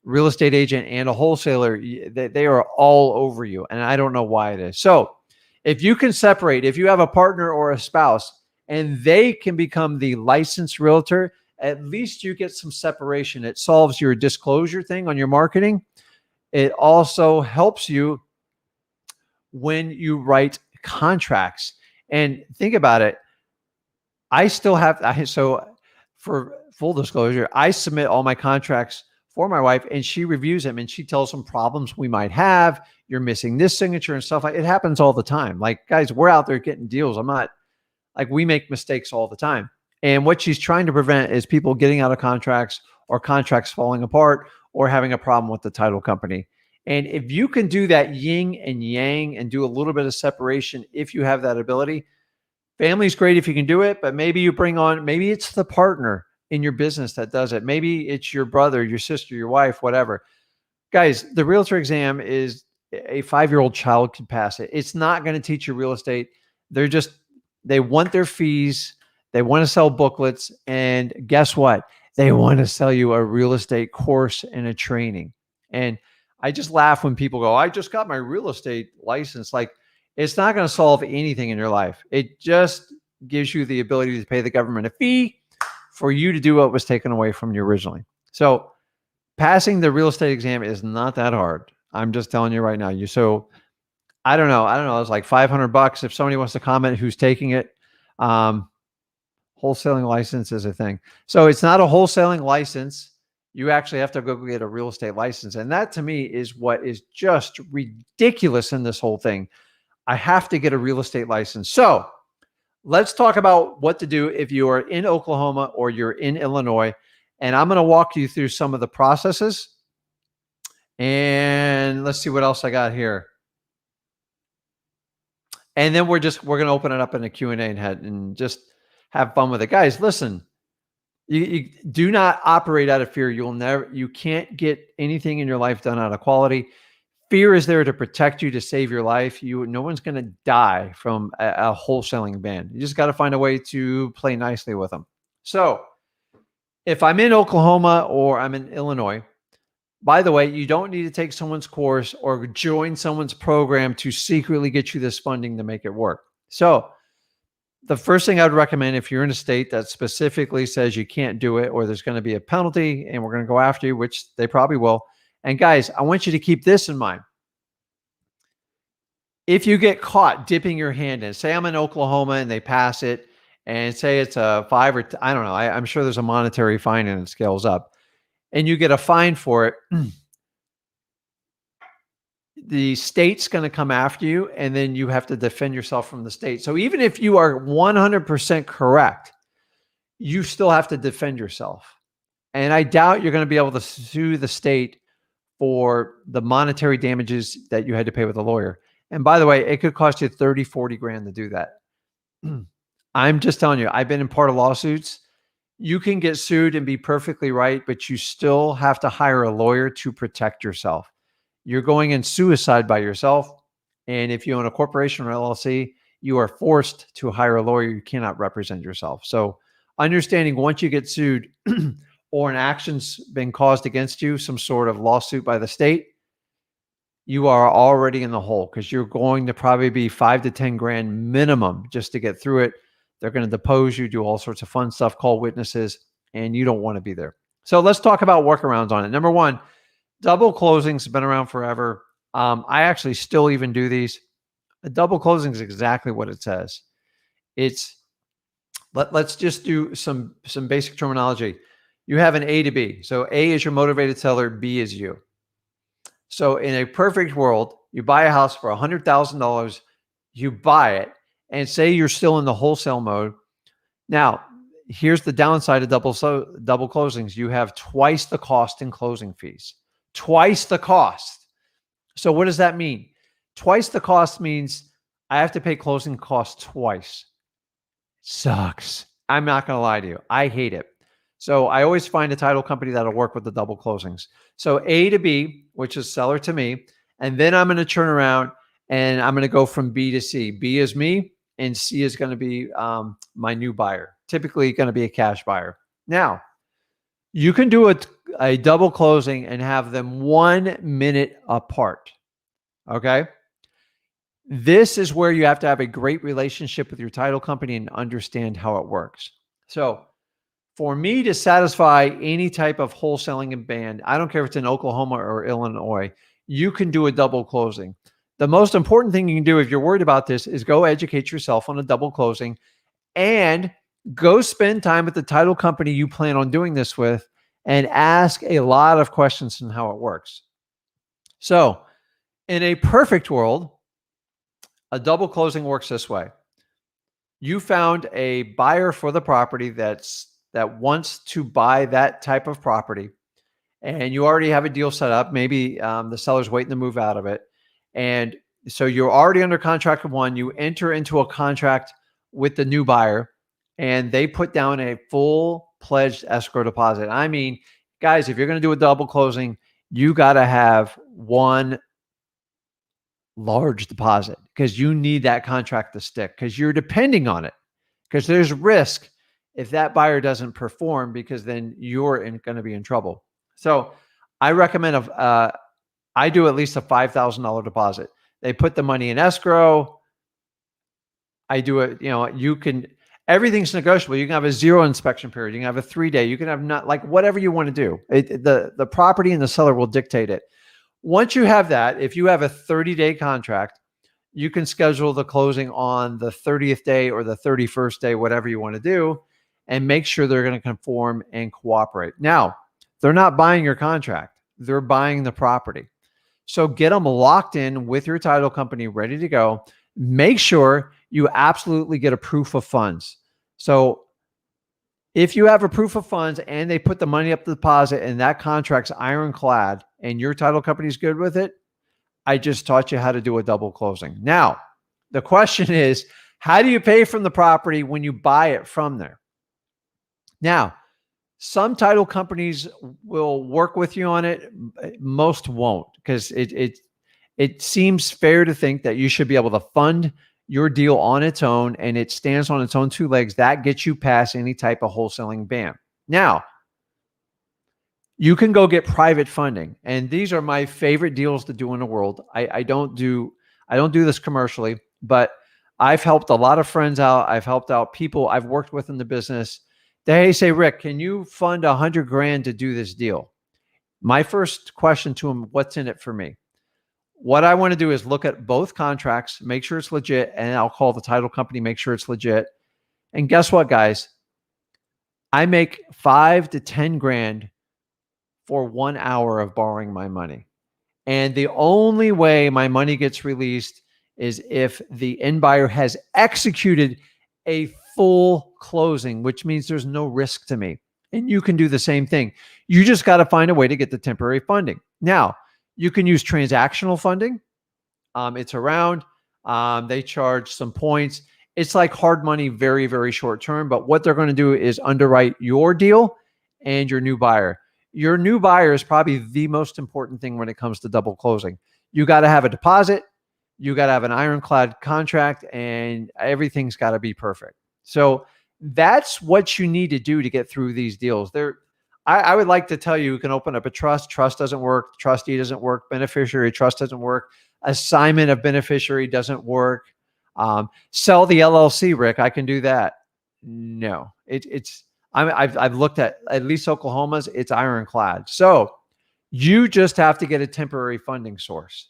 real estate agent and a wholesaler, they are all over you. And I don't know why it is. So if you can separate, if you have a partner or a spouse and they can become the licensed realtor, at least you get some separation. It solves your disclosure thing on your marketing. It also helps you when you write contracts. And think about it. I still have, so for full disclosure, I submit all my contracts for my wife, and she reviews them, and she tells them problems we might have. You're missing this signature and stuff. Like, it happens all the time. Like, guys, we're out there getting deals. I'm not, like, we make mistakes all the time. And what she's trying to prevent is people getting out of contracts or contracts falling apart or having a problem with the title company. And if you can do that yin and yang and do a little bit of separation, if you have that ability, family's great if you can do it, but maybe you bring on, maybe it's the partner in your business that does it. Maybe it's your brother, your sister, your wife, whatever. Guys, the realtor exam is a 5-year-old child can pass it. It's not going to teach you real estate. They want their fees. They want to sell booklets. And guess what? They want to sell you a real estate course and a training. And I just laugh when people go, I just got my real estate license. Like, it's not going to solve anything in your life. It just gives you the ability to pay the government a fee for you to do what was taken away from you originally. So passing the real estate exam is not that hard. I'm just telling you right now. So I don't know. It's like $500 if somebody wants to comment who's taking it. Wholesaling license is a thing. So it's not a wholesaling license. You actually have to go get a real estate license. And that to me is what is just ridiculous in this whole thing. I have to get a real estate license. So let's talk about what to do if you are in Oklahoma or you're in Illinois And I'm going to walk you through some of the processes. And let's see what else I got here. And then we're going to open it up in a Q&A and just have fun with it. Guys, listen, you do not operate out of fear. You can't get anything in your life done out of quality. Fear is there to protect you, to save your life. No one's going to die from a wholesaling ban. You just got to find a way to play nicely with them. So if I'm in Oklahoma or I'm in Illinois, by the way, you don't need to take someone's course or join someone's program to secretly get you this funding to make it work. So the first thing I would recommend, if you're in a state that specifically says you can't do it, or there's going to be a penalty and we're going to go after you, which they probably will. And guys, I want you to keep this in mind. If you get caught dipping your hand in, say I'm in Oklahoma and they pass it, and say it's a 5 or I don't know, I'm sure there's a monetary fine and it scales up, and you get a fine for it, the state's going to come after you, and then you have to defend yourself from the state. So even if you are 100% correct, you still have to defend yourself. And I doubt you're going to be able to sue the state for the monetary damages that you had to pay with a lawyer. And by the way, it could cost you 30, 40 grand to do that. I'm just telling you, I've been in part of lawsuits. You can get sued and be perfectly right, but you still have to hire a lawyer to protect yourself. You're going in suicide by yourself. And if you own a corporation or LLC, you are forced to hire a lawyer. You cannot represent yourself. So understanding once you get sued or an action's been caused against you, some sort of lawsuit by the state, you are already in the hole, because you're going to probably be 5 to 10 grand minimum just to get through it. They're going to depose you, do all sorts of fun stuff, call witnesses, and you don't want to be there. So let's talk about workarounds on it. Number one, double closings have been around forever. I actually still even do these. A double closing is exactly what it says. Let's just do some basic terminology. You have an A to B. So A is your motivated seller, B is you. So in a perfect world, you buy a house for $100,000, you buy it, and say you're still in the wholesale mode. Now, here's the downside of double closings. You have twice the cost in closing fees. Twice the cost. So what does that mean? Twice the cost means I have to pay closing costs twice. Sucks. I'm not going to lie to you. I hate it. So I always find a title company that'll work with the double closings. So A to B, which is seller to me, and then I'm going to turn around and I'm going to go from B to C. B is me, and C is going to be my new buyer, typically going to be a cash buyer. Now, you can do a double closing and have them 1 minute apart, okay? This is where you have to have a great relationship with your title company and understand how it works. So for me to satisfy any type of wholesaling and ban, I don't care if it's in Oklahoma or Illinois, you can do a double closing. The most important thing you can do if you're worried about this is go educate yourself on a double closing and go spend time with the title company you plan on doing this with and ask a lot of questions on how it works. So in a perfect world, a double closing works this way. You found a buyer for the property that wants to buy that type of property, and you already have a deal set up. Maybe the seller's waiting to move out of it. And so you're already under contract with one. You enter into a contract with the new buyer, and they put down a full-pledged escrow deposit. I mean, guys, if you're going to do a double closing, you got to have one large deposit, because you need that contract to stick, because you're depending on it, because there's risk if that buyer doesn't perform, because then you're going to be in trouble. So I recommend I do at least a $5,000 deposit. They put the money in escrow. I do it, everything's negotiable. You can have a 0 inspection period. You can have a 3-day. You can have not, like, whatever you want to do. The property and the seller will dictate it. Once you have that, if you have a 30-day contract, you can schedule the closing on the 30th day or the 31st day, whatever you want to do, and make sure they're going to conform and cooperate. Now, they're not buying your contract. They're buying the property. So get them locked in with your title company, ready to go. Make sure you absolutely get a proof of funds. So If you have a proof of funds and they put the money up the deposit and that contract's ironclad and your title company's good with it, I just taught you how to do a double closing. Now, the question is, how do you pay from the property when you buy it from there? Now, some title companies will work with you on it. Most won't, because it seems fair to think that you should be able to fund your deal on its own and it stands on its own two legs. That gets you past any type of wholesaling ban. Now, you can go get private funding, and these are my favorite deals to do in the world. I don't do this commercially, but I've helped a lot of friends out. I've helped out people I've worked with in the business. They say, Rick, can you fund $100 grand to do this deal? My first question to them, what's in it for me? What I want to do is look at both contracts, make sure it's legit, and I'll call the title company, make sure it's legit. And guess what, guys? I make 5 to 10 grand for 1 hour of borrowing my money. And the only way my money gets released is if the end buyer has executed a full closing, which means there's no risk to me. And you can do the same thing. You just got to find a way to get the temporary funding. Now, you can use transactional funding. It's around. They charge some points. It's like hard money, very, very short term. But what they're going to do is underwrite your deal and your new buyer. Your new buyer is probably the most important thing when it comes to double closing. You got to have a deposit. You got to have an ironclad contract, and everything's got to be perfect. So that's what you need to do to get through these deals. I would like to tell you can open up a trust. Trust doesn't work. Trustee doesn't work. Beneficiary trust doesn't work. Assignment of beneficiary doesn't work. Sell the LLC, Rick. I can do that. No, I've looked at least Oklahoma's. It's ironclad. So you just have to get a temporary funding source.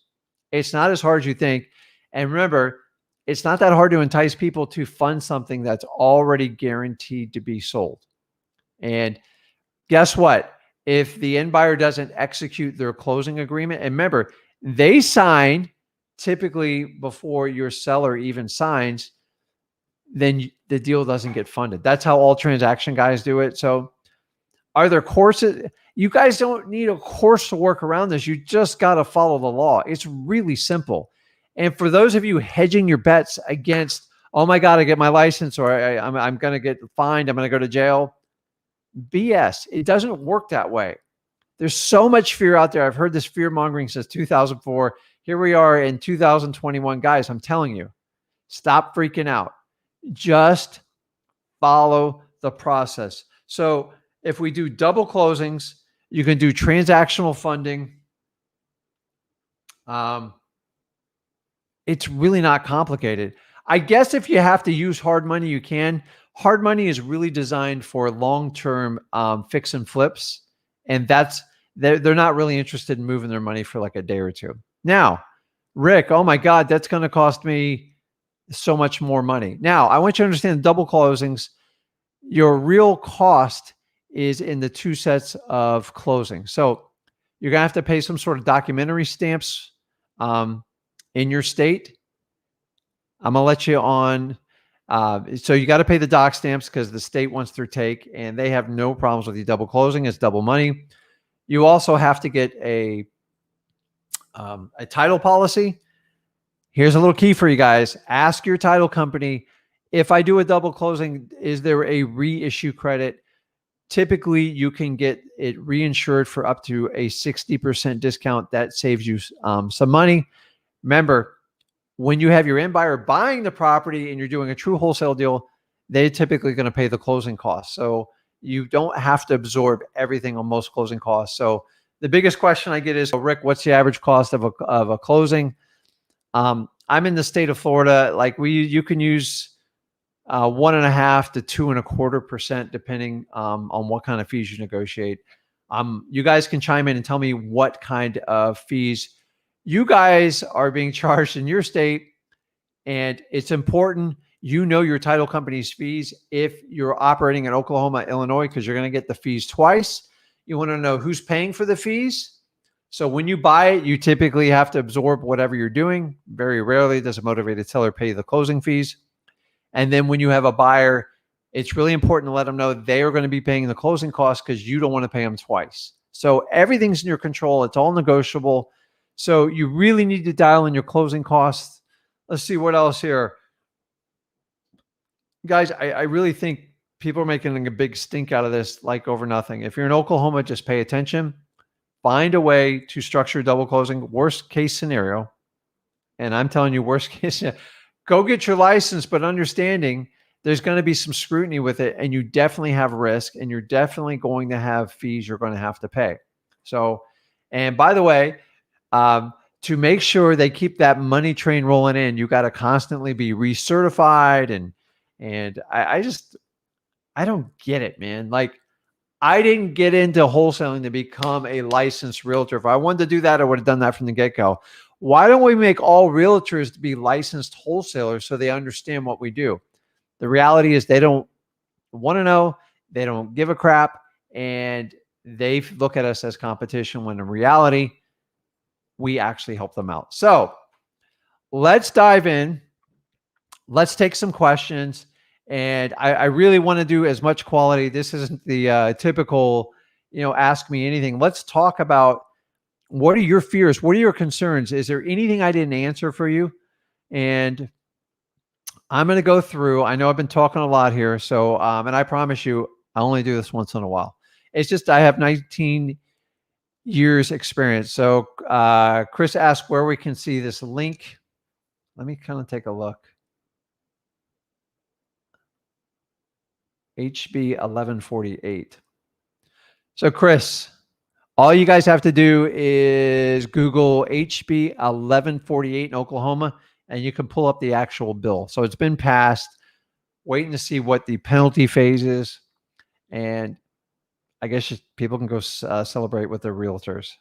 It's not as hard as you think. And remember, it's not that hard to entice people to fund something that's already guaranteed to be sold. And guess what? If the end buyer doesn't execute their closing agreement, and remember, they sign typically before your seller even signs, then the deal doesn't get funded. That's how all transaction guys do it. So are there courses? You guys don't need a course to work around this. You just got to follow the law. It's really simple. And for those of you hedging your bets against, oh my God, I get my license, or I'm going to get fined, I'm going to go to jail. BS. It doesn't work that way. There's so much fear out there. I've heard this fear mongering since 2004. Here we are in 2021. Guys, I'm telling you, stop freaking out. Just follow the process. So if we do double closings, you can do transactional funding. It's really not complicated. I guess if you have to use hard money, you can. Hard money is really designed for long-term fix and flips. And they're not really interested in moving their money for like a day or two. Now, Rick, oh my God, that's going to cost me so much more money. Now, I want you to understand double closings. Your real cost is in the 2 sets of closing. So you're going to have to pay some sort of documentary stamps in your state. I'm going to let you on. So you got to pay the doc stamps because the state wants their take, and they have no problems with you double closing. It's double money. You also have to get a title policy. Here's a little key for you guys. Ask your title company, if I do a double closing, is there a reissue credit? Typically, you can get it reinsured for up to a 60% discount. That saves you some money. Remember, when you have your end buyer buying the property and you're doing a true wholesale deal, they're typically going to pay the closing costs. So you don't have to absorb everything on most closing costs. So the biggest question I get is, Rick, what's the average cost of a closing? I'm in the state of Florida. Like you can use 1.5% to 2.25%, depending on what kind of fees you negotiate. You guys can chime in and tell me what kind of fees you guys are being charged in your state. And it's important you know your title company's fees if you're operating in Oklahoma, Illinois, because you're going to get the fees twice. You want to know who's paying for the fees. So when you buy it, you typically have to absorb whatever you're doing. Very rarely does a motivated seller pay the closing fees. And then when you have a buyer it's really important to let them know they are going to be paying the closing costs because you don't want to pay them twice. So everything's in your control. It's all negotiable. So you really need to dial in your closing costs. Let's see what else here. Guys, I really think people are making a big stink out of this like over nothing. If you're in Oklahoma, just pay attention. Find a way to structure double closing. Worst case scenario, and I'm telling you, worst case, go get your license, but understanding there's going to be some scrutiny with it, and you definitely have risk, and you're definitely going to have fees you're going to have to pay. So, and by the way, to make sure they keep that money train rolling in, you got to constantly be recertified, and I don't get it, man. Like, I didn't get into wholesaling to become a licensed realtor. If I wanted to do that, I would have done that from the get-go. Why don't we make all realtors to be licensed wholesalers so they understand what we do? The reality is they don't want to know, they don't give a crap, and they look at us as competition when in reality, we actually help them out. So let's dive in. Let's take some questions. And I really want to do as much quality. This isn't the typical, ask me anything. Let's talk about, what are your fears? What are your concerns? Is there anything I didn't answer for you? And I'm going to go through. I know I've been talking a lot here. So, and I promise you, I only do this once in a while. It's just, I have 19 years experience. So Chris asked where we can see this link. Let me kind of take a look. HB 1148. So Chris, all you guys have to do is Google HB 1148 in Oklahoma, and you can pull up the actual bill. So it's been passed, waiting to see what the penalty phase is. And I guess people can go celebrate with their realtors.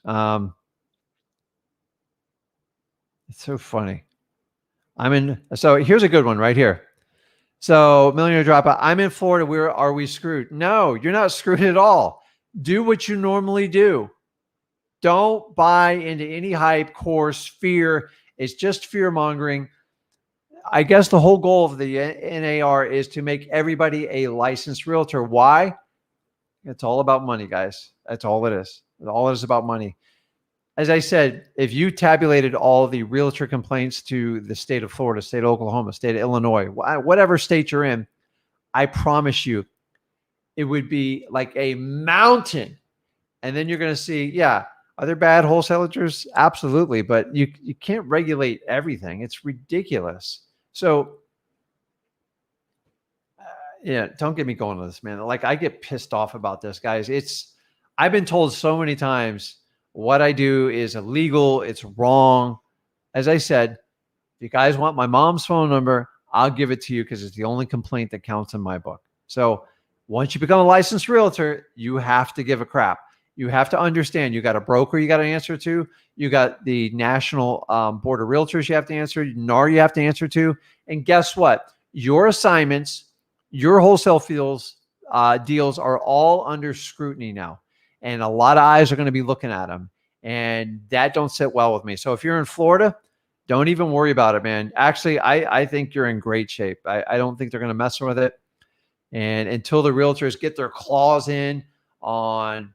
It's so funny. So here's a good one right here. So Millionaire Dropout, I'm in Florida. Are we screwed? No, you're not screwed at all. Do what you normally do. Don't buy into any hype, course, fear. It's just fear mongering. I guess the whole goal of the NAR is to make everybody a licensed realtor. Why? It's all about money, guys. That's all it is. All it is about money. As I said, if you tabulated all the realtor complaints to the state of Florida, state of Oklahoma, state of Illinois, whatever state you're in, I promise you, it would be like a mountain. And then you're going to see, yeah, are there bad wholesalers? Absolutely. But you can't regulate everything. It's ridiculous. So, yeah, don't get me going on this, man. Like, I get pissed off about this, guys. I've been told so many times, what I do is illegal. It's wrong. As I said, if you guys want my mom's phone number, I'll give it to you because it's the only complaint that counts in my book. So once you become a licensed realtor, you have to give a crap. You have to understand you got a broker you got to answer to. You got the National Board of Realtors you have to answer. NAR you have to answer to. And guess what? Your assignments, your wholesale deals are all under scrutiny now. And a lot of eyes are going to be looking at them. And that don't sit well with me. So if you're in Florida, don't even worry about it, man. Actually, I think you're in great shape. I don't think they're going to mess with it. And until the realtors get their claws in on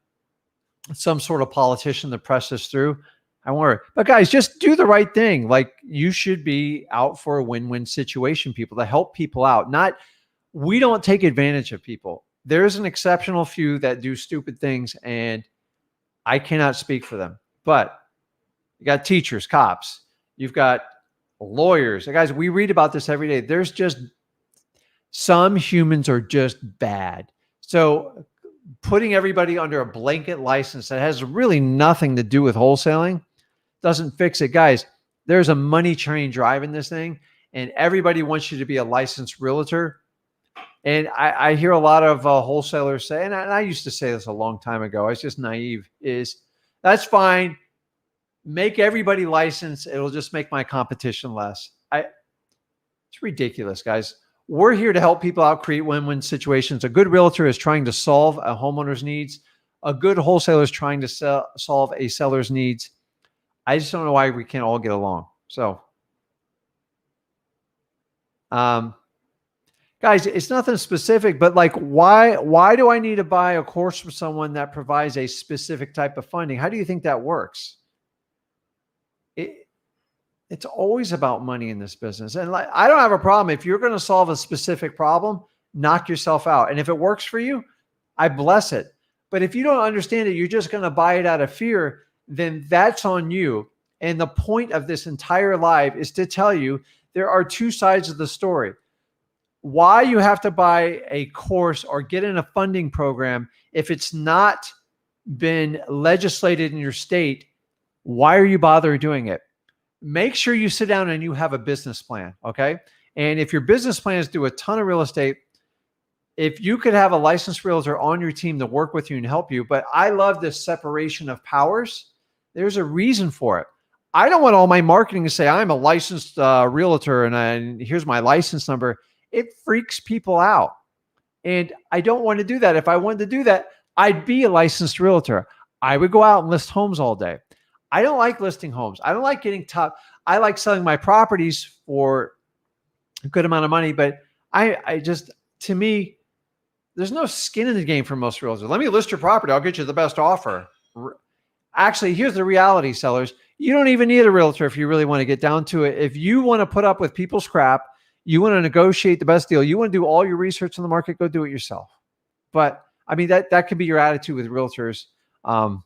some sort of politician that press this through, I worry. But guys, just do the right thing. Like, you should be out for a win-win situation, people, to help people out. We don't take advantage of people. There's an exceptional few that do stupid things, and I cannot speak for them. But you got teachers, cops, you've got lawyers. Guys, we read about this every day. There's just some humans are just bad. So putting everybody under a blanket license that has really nothing to do with wholesaling doesn't fix it. Guys, there's a money train driving this thing, and everybody wants you to be a licensed realtor. And I hear a lot of wholesalers say, and I used to say this a long time ago, it's just naive, is that's fine. Make everybody licensed. It'll just make my competition less. It's ridiculous, guys. We're here to help people out, create win-win situations. A good realtor is trying to solve a homeowner's needs. A good wholesaler is trying to solve a seller's needs. I just don't know why we can't all get along. So, Guys, it's nothing specific, but like, why do I need to buy a course from someone that provides a specific type of funding? How do you think that works? It's always about money in this business. And like, I don't have a problem. If you're going to solve a specific problem, knock yourself out. And if it works for you, I bless it. But if you don't understand it, you're just going to buy it out of fear, then that's on you. And the point of this entire live is to tell you there are two sides of the story. Why you have to buy a course or get in a funding program if it's not been legislated in your state, why are you bothering doing it? Make sure you sit down and you have a business plan, okay? And if your business plan is do a ton of real estate, if you could have a licensed realtor on your team to work with you and help you, but I love this separation of powers. There's a reason for it. I don't want all my marketing to say I'm a licensed realtor and here's my license number. It freaks people out. And I don't want to do that. If I wanted to do that, I'd be a licensed realtor. I would go out and list homes all day. I don't like listing homes. I don't like getting top. I like selling my properties for a good amount of money, but I just, to me, there's no skin in the game for most realtors. Let me list your property. I'll get you the best offer. Actually, here's the reality, sellers. You don't even need a realtor if you really want to get down to it. If you want to put up with people's crap, you want to negotiate the best deal, you want to do all your research on the market, go do it yourself. But I mean, that could be your attitude with realtors. I'm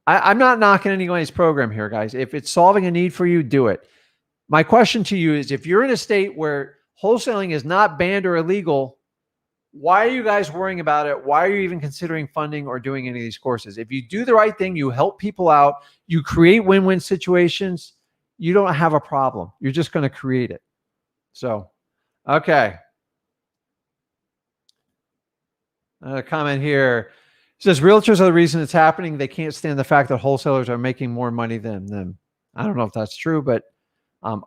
not knocking anybody's program here, guys. If it's solving a need for you, do it. My question to you is, if you're in a state where wholesaling is not banned or illegal, why are you guys worrying about it? Why are you even considering funding or doing any of these courses? If you do the right thing, you help people out, you create win-win situations, you don't have a problem. You're just going to create it. So, okay. A comment here. It says realtors are the reason it's happening. They can't stand the fact that wholesalers are making more money than them. I don't know if that's true, but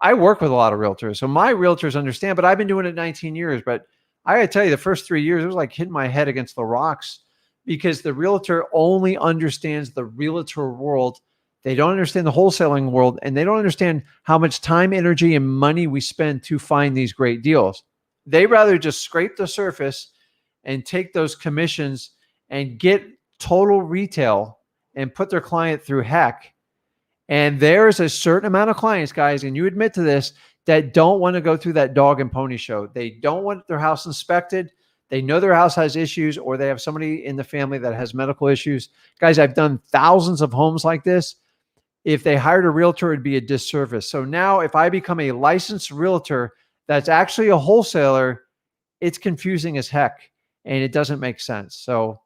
I work with a lot of realtors. So my realtors understand, but I've been doing it 19 years. But I gotta tell you, the first 3 years, it was like hitting my head against the rocks because the realtor only understands the realtor world. They don't understand the wholesaling world, and they don't understand how much time, energy, and money we spend to find these great deals. They rather just scrape the surface and take those commissions and get total retail and put their client through heck. And there's a certain amount of clients, guys, and you admit to this, that don't want to go through that dog and pony show. They don't want their house inspected. They know their house has issues, or they have somebody in the family that has medical issues. Guys, I've done thousands of homes like this. If they hired a realtor, it'd be a disservice. So now if I become a licensed realtor that's actually a wholesaler, it's confusing as heck and it doesn't make sense. So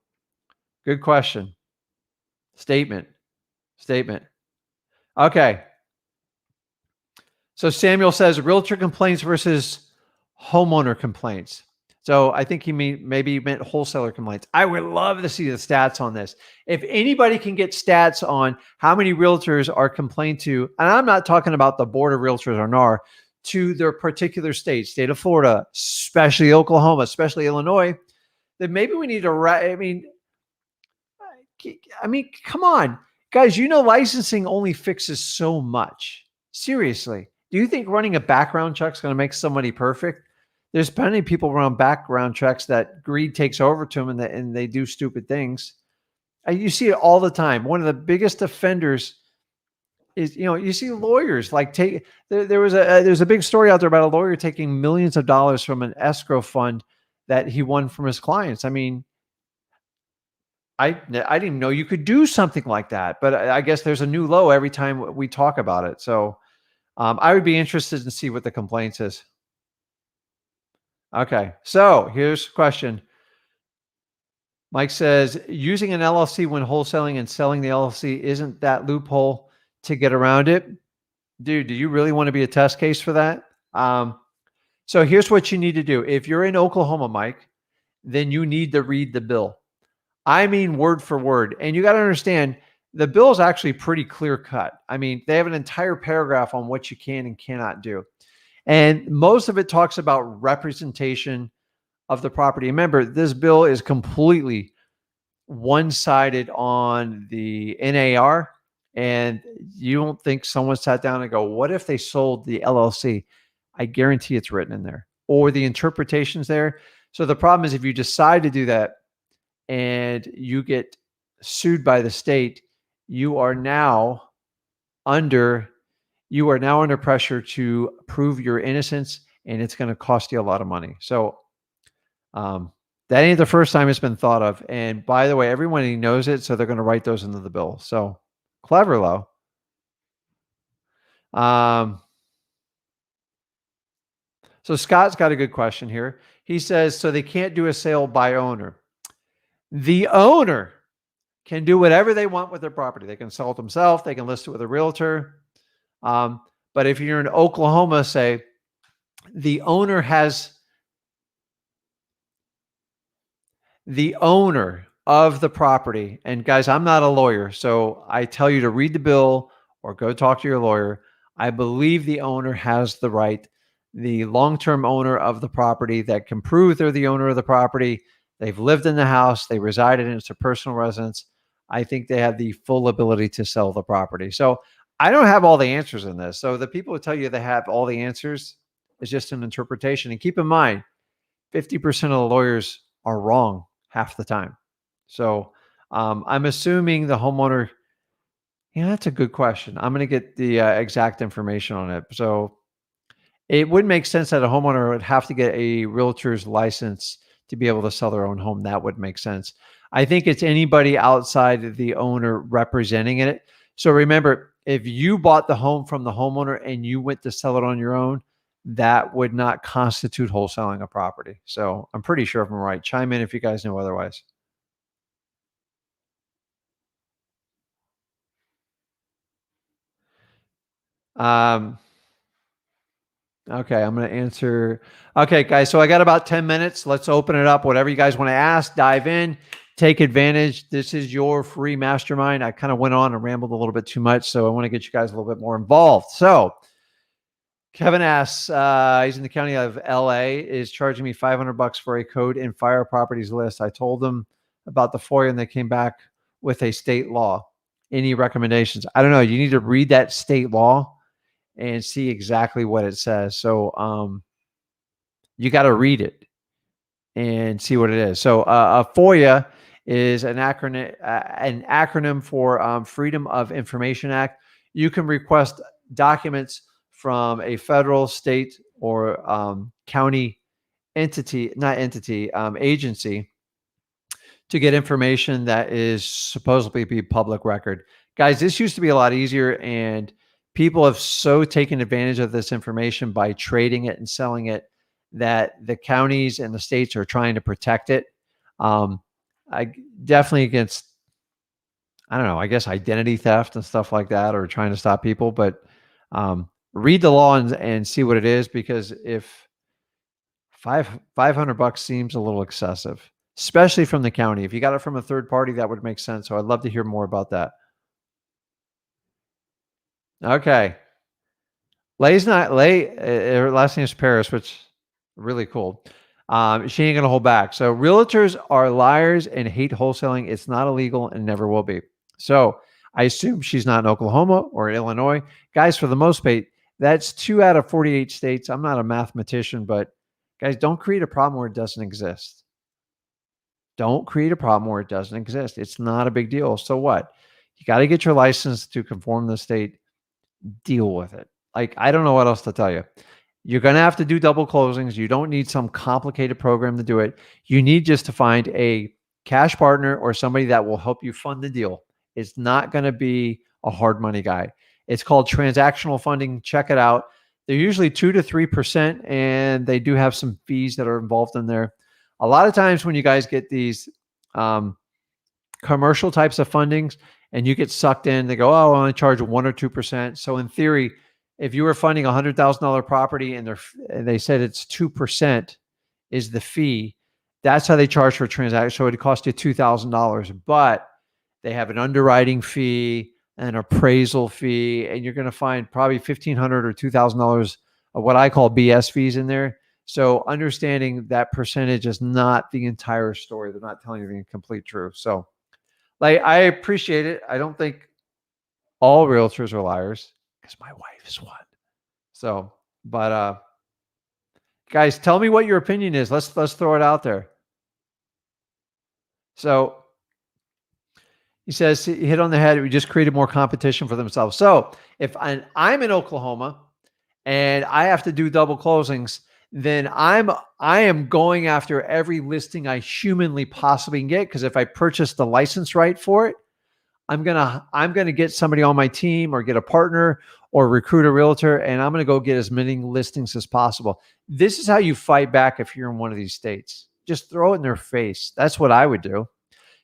good question. Statement. Okay. So Samuel says realtor complaints versus homeowner complaints. So I think maybe he meant wholesaler complaints. I would love to see the stats on this. If anybody can get stats on how many realtors are complained to, and I'm not talking about the board of realtors or NAR, to their particular state of Florida, especially Oklahoma, especially Illinois, then maybe we need to, I mean, come on, guys, licensing only fixes so much. Seriously. Do you think running a background check is going to make somebody perfect? There's plenty of people run background checks that greed takes over to them and they do stupid things. You see it all the time. One of the biggest offenders is, you see lawyers like there's a big story out there about a lawyer taking millions of dollars from an escrow fund that he won from his clients. I mean, I didn't even know you could do something like that, but I guess there's a new low every time we talk about it. So I would be interested to see what the complaints is. Okay, so here's a question. Mike says, using an LLC when wholesaling and selling the LLC, isn't that loophole to get around it? Dude, do you really want to be a test case for that? So here's what you need to do. If you're in Oklahoma, Mike, then you need to read the bill. I mean, word for word. And you got to understand, the bill is actually pretty clear cut. I mean, they have an entire paragraph on what you can and cannot do. And most of it talks about representation of the property. Remember, this bill is completely one-sided on the NAR. And you don't think someone sat down and go, what if they sold the LLC? I guarantee it's written in there. or the interpretations there. So the problem is if you decide to do that and you get sued by the state, you are now under pressure to prove your innocence, and it's going to cost you a lot of money. So that ain't the first time it's been thought of. And by the way, everyone knows it, so they're going to write those into the bill. So clever, Lo. So Scott's got a good question here. He says, so they can't do a sale by owner. The owner can do whatever they want with their property. They can sell it themselves. They can list it with a realtor. But if you're in Oklahoma, say, the owner of the property, and guys, I'm not a lawyer, so I tell you to read the bill or go talk to your lawyer. I believe the owner has the right, the long-term owner of the property that can prove they're the owner of the property. They've lived in the house. They reside in it. It's a personal residence. I think they have the full ability to sell the property. So I don't have all the answers in this. So the people who tell you they have all the answers is just an interpretation. And keep in mind, 50% of the lawyers are wrong half the time. So I'm assuming the homeowner, that's a good question. I'm going to get the exact information on it. So it would make sense that a homeowner would have to get a realtor's license to be able to sell their own home. That would make sense. I think it's anybody outside the owner representing it. So remember, if you bought the home from the homeowner and you went to sell it on your own, that would not constitute wholesaling a property. So I'm pretty sure if I'm right. Chime in if you guys know otherwise. Okay, I'm going to answer. Okay, guys, so I got about 10 minutes. Let's open it up. Whatever you guys want to ask, dive in, take advantage. This is your free mastermind. I kind of went on and rambled a little bit too much, so I want to get you guys a little bit more involved. So Kevin asks, he's in the county of LA, is charging me $500 for a code and fire properties list. I told them about the FOIA and they came back with a state law. Any recommendations? I don't know. You need to read that state law and see exactly what it says. So you got to read it and see what it is. So a FOIA is an acronym for Freedom of Information Act. You can request documents from a federal, state, or county agency to get information that is supposedly be public record. Guys, this used to be a lot easier, and people have so taken advantage of this information by trading it and selling it that the counties and the states are trying to protect it. I definitely against, I don't know, I guess identity theft and stuff like that, or trying to stop people. But read the law and see what it is, because if $500 seems a little excessive, especially from the county. If you got it from a third party, that would make sense. So I'd love to hear more about that. Okay. Her last name is Paris, which is really cool. She ain't gonna hold back. So realtors are liars and hate wholesaling. It's not illegal and never will be. So I assume she's not in Oklahoma or Illinois. Guys, for the most part, that's 2 out of 48 states. I'm not a mathematician, but guys, don't create a problem where it doesn't exist. Don't create a problem where it doesn't exist. It's not a big deal. So what? You got to get your license to conform to the state. Deal with it. Like, I don't know what else to tell you. You're going to have to do double closings. You don't need some complicated program to do it. You need just to find a cash partner or somebody that will help you fund the deal. It's not going to be a hard money guy. It's called transactional funding. Check it out. They're usually 2 to 3%, and they do have some fees that are involved in there. A lot of times when you guys get these commercial types of fundings and you get sucked in, they go, oh, I only charge 1 or 2%. So in theory, if you were funding a $100,000 property and they said it's 2% is the fee, that's how they charge for a transaction. So it costs you $2,000, but they have an underwriting fee, an appraisal fee, and you're going to find probably $1,500 or $2,000 of what I call BS fees in there. So understanding that percentage is not the entire story. They're not telling you the complete truth. So like, I appreciate it. I don't think all realtors are liars, because my wife is one. So, but Guys, tell me what your opinion is. Let's throw it out there. So he says he hit on the head. We just created more competition for themselves. So if I'm in Oklahoma and I have to do double closings, then I am going after every listing I humanly possibly can get. Because if I purchase the license right for it, I'm gonna get somebody on my team or get a partner or recruit a realtor, and I'm gonna go get as many listings as possible. This is how you fight back if you're in one of these states. Just throw it in their face. That's what I would do,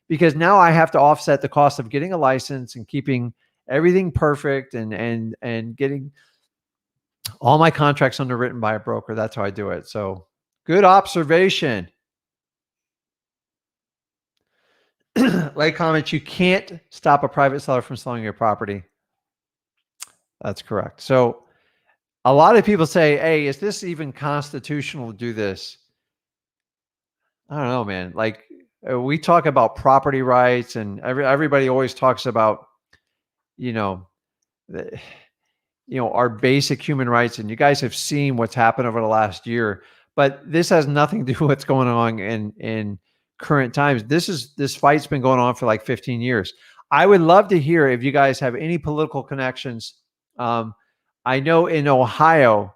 because now I have to offset the cost of getting a license and keeping everything perfect and getting all my contracts underwritten by a broker. That's how I do it. So good observation. Like comments, you can't stop a private seller from selling your property. That's correct. So a lot of people say, hey, is this even constitutional to do this? I don't know, man. Like we talk about property rights and everybody always talks about, you know, the, our basic human rights. And you guys have seen what's happened over the last year, but this has nothing to do with what's going on in current times. This fight's been going on for like 15 years. I would love to hear if you guys have any political connections. I know in Ohio,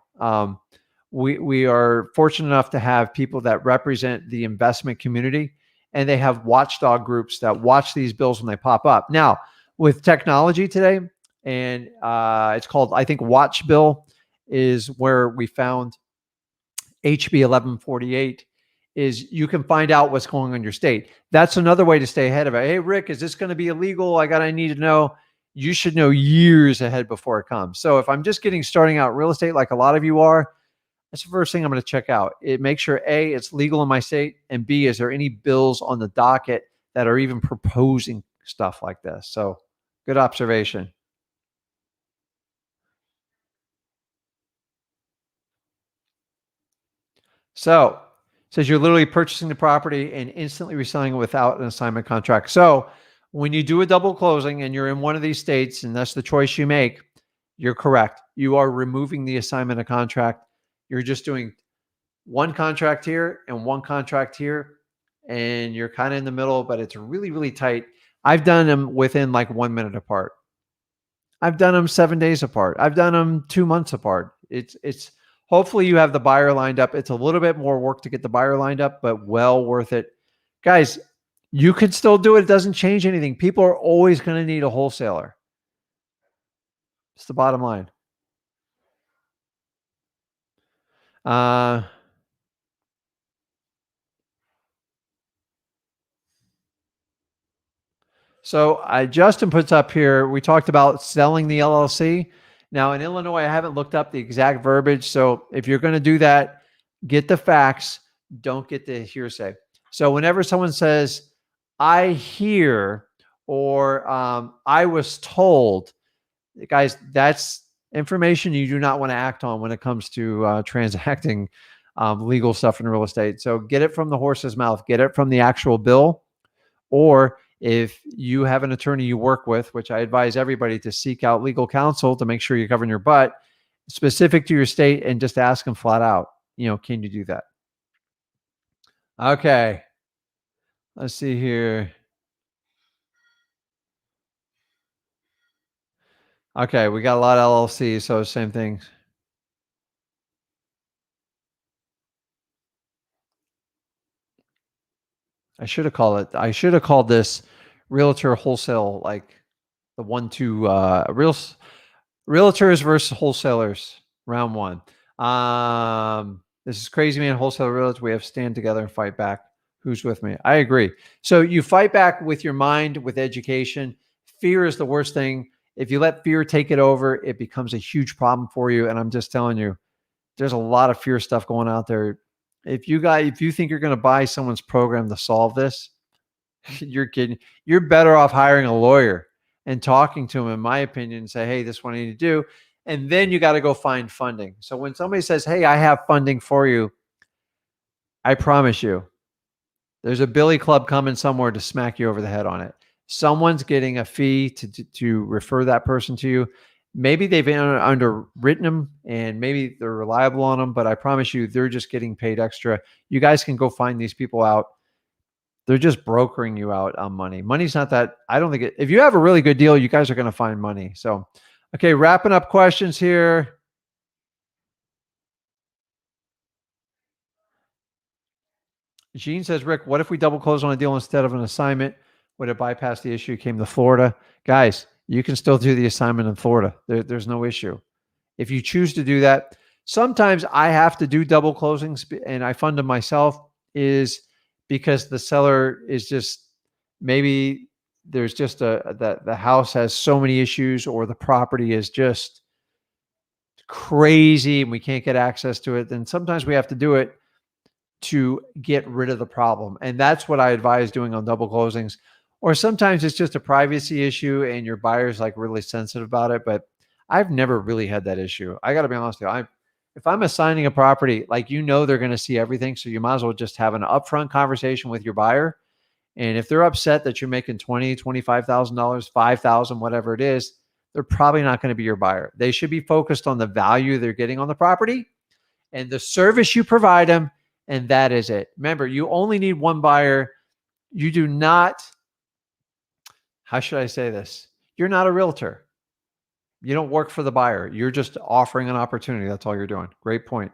we are fortunate enough to have people that represent the investment community, and they have watchdog groups that watch these bills when they pop up. Now, with technology today, and it's called, I think, Watch Bill is where we found HB 1148, is you can find out what's going on in your state. That's another way to stay ahead of it. Hey, Rick, is this going to be illegal? I need to know. You should know years ahead before it comes. So if I'm just starting out real estate like a lot of you are, that's the first thing I'm going to check out. It makes sure A, it's legal in my state, and B, is there any bills on the docket that are even proposing stuff like this? So good observation. So it says you're literally purchasing the property and instantly reselling it without an assignment contract. So when you do a double closing and you're in one of these states, and that's the choice you make, you're correct. You are removing the assignment of contract. You're just doing one contract here and one contract here, and you're kind of in the middle, but it's really, really tight. I've done them within like 1 minute apart. I've done them 7 days apart. I've done them 2 months apart. It's hopefully you have the buyer lined up. It's a little bit more work to get the buyer lined up, but well worth it. Guys, you can still do it. It doesn't change anything. People are always going to need a wholesaler. It's the bottom line. So Justin puts up here, we talked about selling the LLC. Now in Illinois, I haven't looked up the exact verbiage. So if you're going to do that, get the facts, don't get the hearsay. So whenever someone says, I hear, or I was told, guys, that's information you do not want to act on when it comes to transacting legal stuff in real estate. So get it from the horse's mouth, get it from the actual bill, or if you have an attorney you work with, which I advise everybody to seek out legal counsel to make sure you're covering your butt, specific to your state, and just ask them flat out, can you do that? Okay. Let's see here. Okay, we got a lot of LLCs, so same thing. I should have called this realtor wholesale, like the 1-2 realtors versus wholesalers, round one. This is crazy, man. Wholesale realtors, we have to stand together and fight back. Who's with me? I agree. So you fight back with your mind, with education. Fear is the worst thing. If you let fear take it over, it becomes a huge problem for you. And I'm just telling you, there's a lot of fear stuff going out there. If you think you're going to buy someone's program to solve this, you're kidding. You're better off hiring a lawyer and talking to him, in my opinion, and say, hey, this is what I need to do. And then you got to go find funding. So when somebody says, hey, I have funding for you, I promise you, there's a Billy Club coming somewhere to smack you over the head on it. Someone's getting a fee to refer that person to you. maybe they've underwritten them and maybe they're reliable on them, but I promise you, they're just getting paid extra. You guys can go find these people out. They're just brokering you out on money. Money's not that, I don't think if you have a really good deal, you guys are going to find money. So, okay, wrapping up questions here. Gene says, Rick, what if we double close on a deal instead of an assignment? Would it bypass the issue? Came to Florida. Guys, you can still do the assignment in Florida. There's no issue. If you choose to do that, sometimes I have to do double closings and I fund them myself is because the seller is just, maybe there's just the house has so many issues or the property is just crazy and we can't get access to it. Then sometimes we have to do it to get rid of the problem. And that's what I advise doing on double closings. Or sometimes it's just a privacy issue and your buyer's like really sensitive about it. But I've never really had that issue. I got to be honest with you. If I'm assigning a property, like, they're going to see everything. So you might as well just have an upfront conversation with your buyer. And if they're upset that you're making $20,000, $25,000, $5,000, whatever it is, they're probably not going to be your buyer. They should be focused on the value they're getting on the property and the service you provide them. And that is it. Remember, you only need one buyer. You do not, how should I say this? You're not a realtor. You don't work for the buyer. You're just offering an opportunity. That's all you're doing. Great point.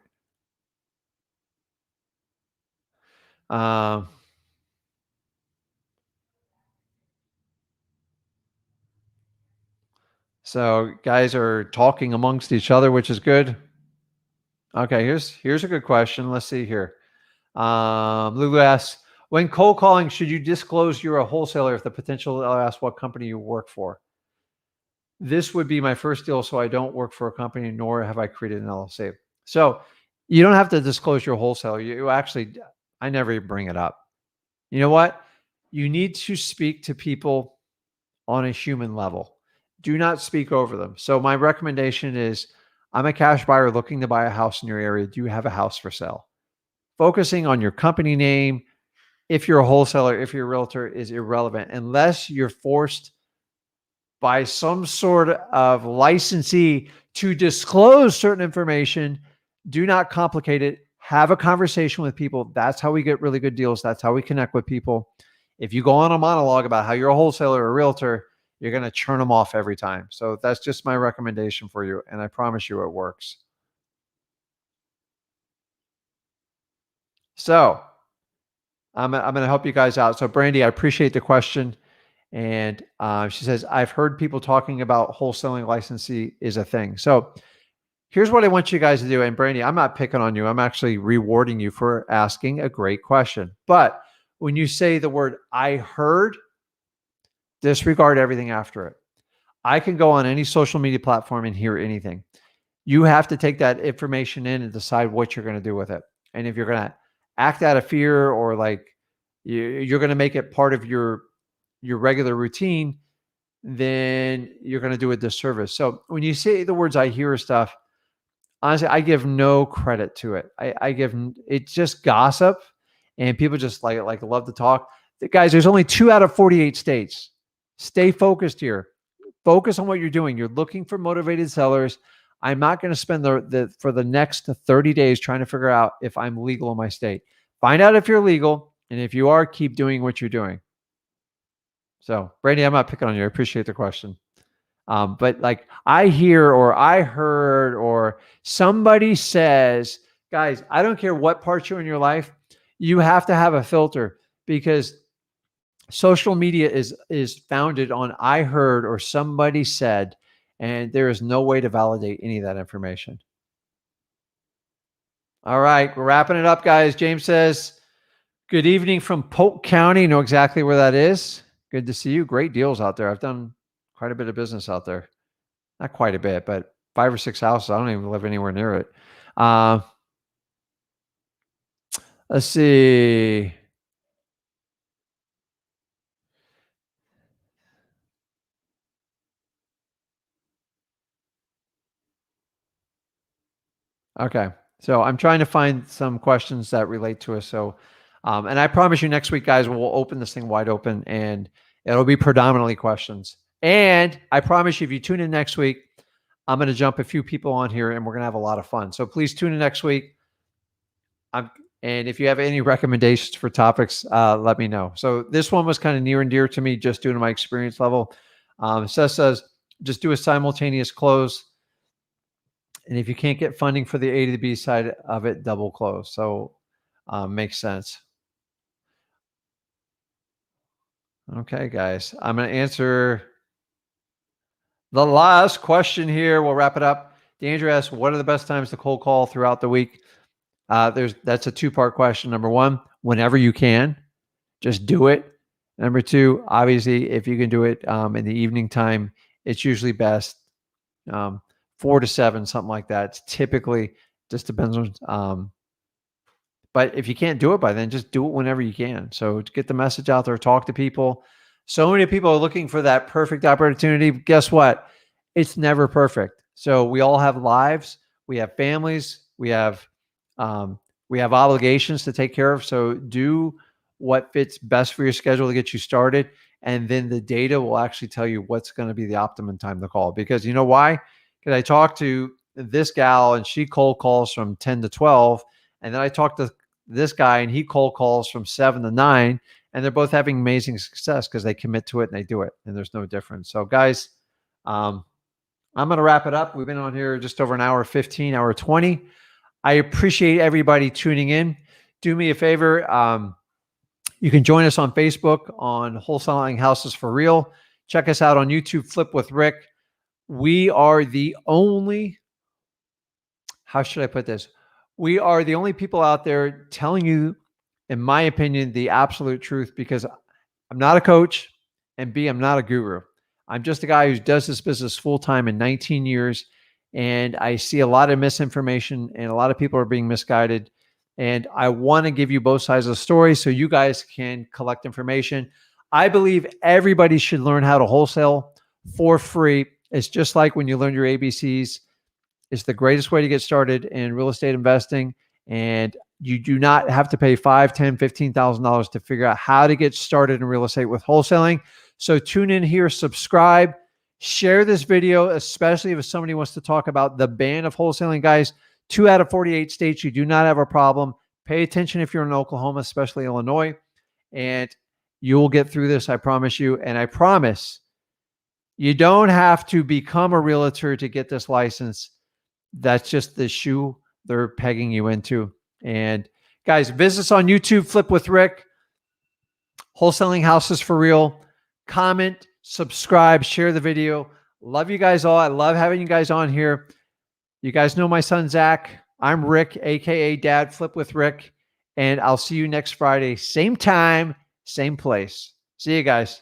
So guys are talking amongst each other, which is good. Okay, here's a good question. Let's see here. Lulu asks, when cold calling, should you disclose you're a wholesaler if the potential seller asks what company you work for? This would be my first deal, so I don't work for a company, nor have I created an LLC. So you don't have to disclose your wholesaler. You actually, I never even bring it up. You know what? You need to speak to people on a human level. Do not speak over them. So my recommendation is, I'm a cash buyer looking to buy a house in your area. Do you have a house for sale? Focusing on your company name, if you're a wholesaler, if you're a realtor, is irrelevant unless you're forced by some sort of licensee to disclose certain information. Do not complicate it. Have a conversation with people. That's how we get really good deals. That's how we connect with people. If you go on a monologue about how you're a wholesaler or a realtor, you're going to churn them off every time. So that's just my recommendation for you. And I promise you it works. So I'm going to help you guys out. So Brandy, I appreciate the question. And she says, I've heard people talking about wholesaling licensee is a thing. So here's what I want you guys to do. And Brandy, I'm not picking on you. I'm actually rewarding you for asking a great question. But when you say the word, I heard, disregard everything after it. I can go on any social media platform and hear anything. You have to take that information in and decide what you're going to do with it. And if you're going to act out of fear or like you're going to make it part of your regular routine, then you're going to do a disservice. So when you say the words I hear stuff, honestly, I give no credit to it. I give, it's just gossip and people just like love to talk. Guys, there's only 2 out of 48 states. Stay focused here. Focus on what you're doing. You're looking for motivated sellers. I'm not going to spend for the next 30 days trying to figure out if I'm legal in my state. Find out if you're legal. And if you are, keep doing what you're doing. So Brandy, I'm not picking on you. I appreciate the question. But like I hear, or I heard, or somebody says, guys, I don't care what part you're in your life. You have to have a filter because social media is founded on I heard or somebody said, and there is no way to validate any of that information. All right, we're wrapping it up, guys. James says, good evening from Polk County. Know exactly where that is. Good to see you. Great deals out there. I've done quite a bit of business out there. Not quite a bit, but 5 or 6 houses. I don't even live anywhere near it. Let's see. Okay. So I'm trying to find some questions that relate to us. So, and I promise you next week, guys, we'll open this thing wide open and it'll be predominantly questions. And I promise you, if you tune in next week, I'm going to jump a few people on here and we're going to have a lot of fun. So please tune in next week. And if you have any recommendations for topics, let me know. So this one was kind of near and dear to me just due to my experience level. Seth says, just do a simultaneous close. And if you can't get funding for the A to the B side of it, double close. So makes sense. Okay, guys, I'm going to answer the last question here. We'll wrap it up. DeAndre asks, what are the best times to cold call throughout the week? That's a two-part question. Number one, whenever you can, just do it. Number two, obviously, if you can do it in the evening time, it's usually best 4 to 7, something like that. It's typically just depends on. But if you can't do it by then, just do it whenever you can. So to get the message out there, talk to people. So many people are looking for that perfect opportunity. Guess what? It's never perfect. So we all have lives. We have families. We have obligations to take care of. So do what fits best for your schedule to get you started. And then the data will actually tell you what's going to be the optimum time to call. Because you know why? Because I talked to this gal and she cold calls from 10 to 12. And then I talked to this guy and he cold calls from 7 to 9. And they're both having amazing success because they commit to it and they do it. And there's no difference. So guys, I'm going to wrap it up. We've been on here just over an hour 15, hour 20. I appreciate everybody tuning in. Do me a favor. You can join us on Facebook on Wholesaling Houses for Real. Check us out on YouTube, Flip with Rick. We are the only, how should I put this? We are the only people out there telling you, in my opinion, the absolute truth, because I'm not a coach and B, I'm not a guru. I'm just a guy who does this business full-time in 19 years. And I see a lot of misinformation and a lot of people are being misguided. And I want to give you both sides of the story so you guys can collect information. I believe everybody should learn how to wholesale for free. It's just like when you learn your ABCs. It's the greatest way to get started in real estate investing. And you do not have to pay $5,000, $10,000, $15,000 to figure out how to get started in real estate with wholesaling. So tune in here, subscribe, share this video, especially if somebody wants to talk about the ban of wholesaling. Guys, 2 out of 48 states, you do not have a problem. Pay attention if you're in Oklahoma, especially Illinois, and you will get through this, I promise you. And I promise you don't have to become a realtor to get this license. That's just the shoe they're pegging you into. And guys, visit us on YouTube, Flip with Rick, Wholesaling Houses for Real. Comment, subscribe, share the video. Love you guys all. I love having you guys on here. You guys know my son, Zach. I'm Rick, AKA Dad, Flip with Rick. And I'll see you next Friday. Same time, same place. See you guys.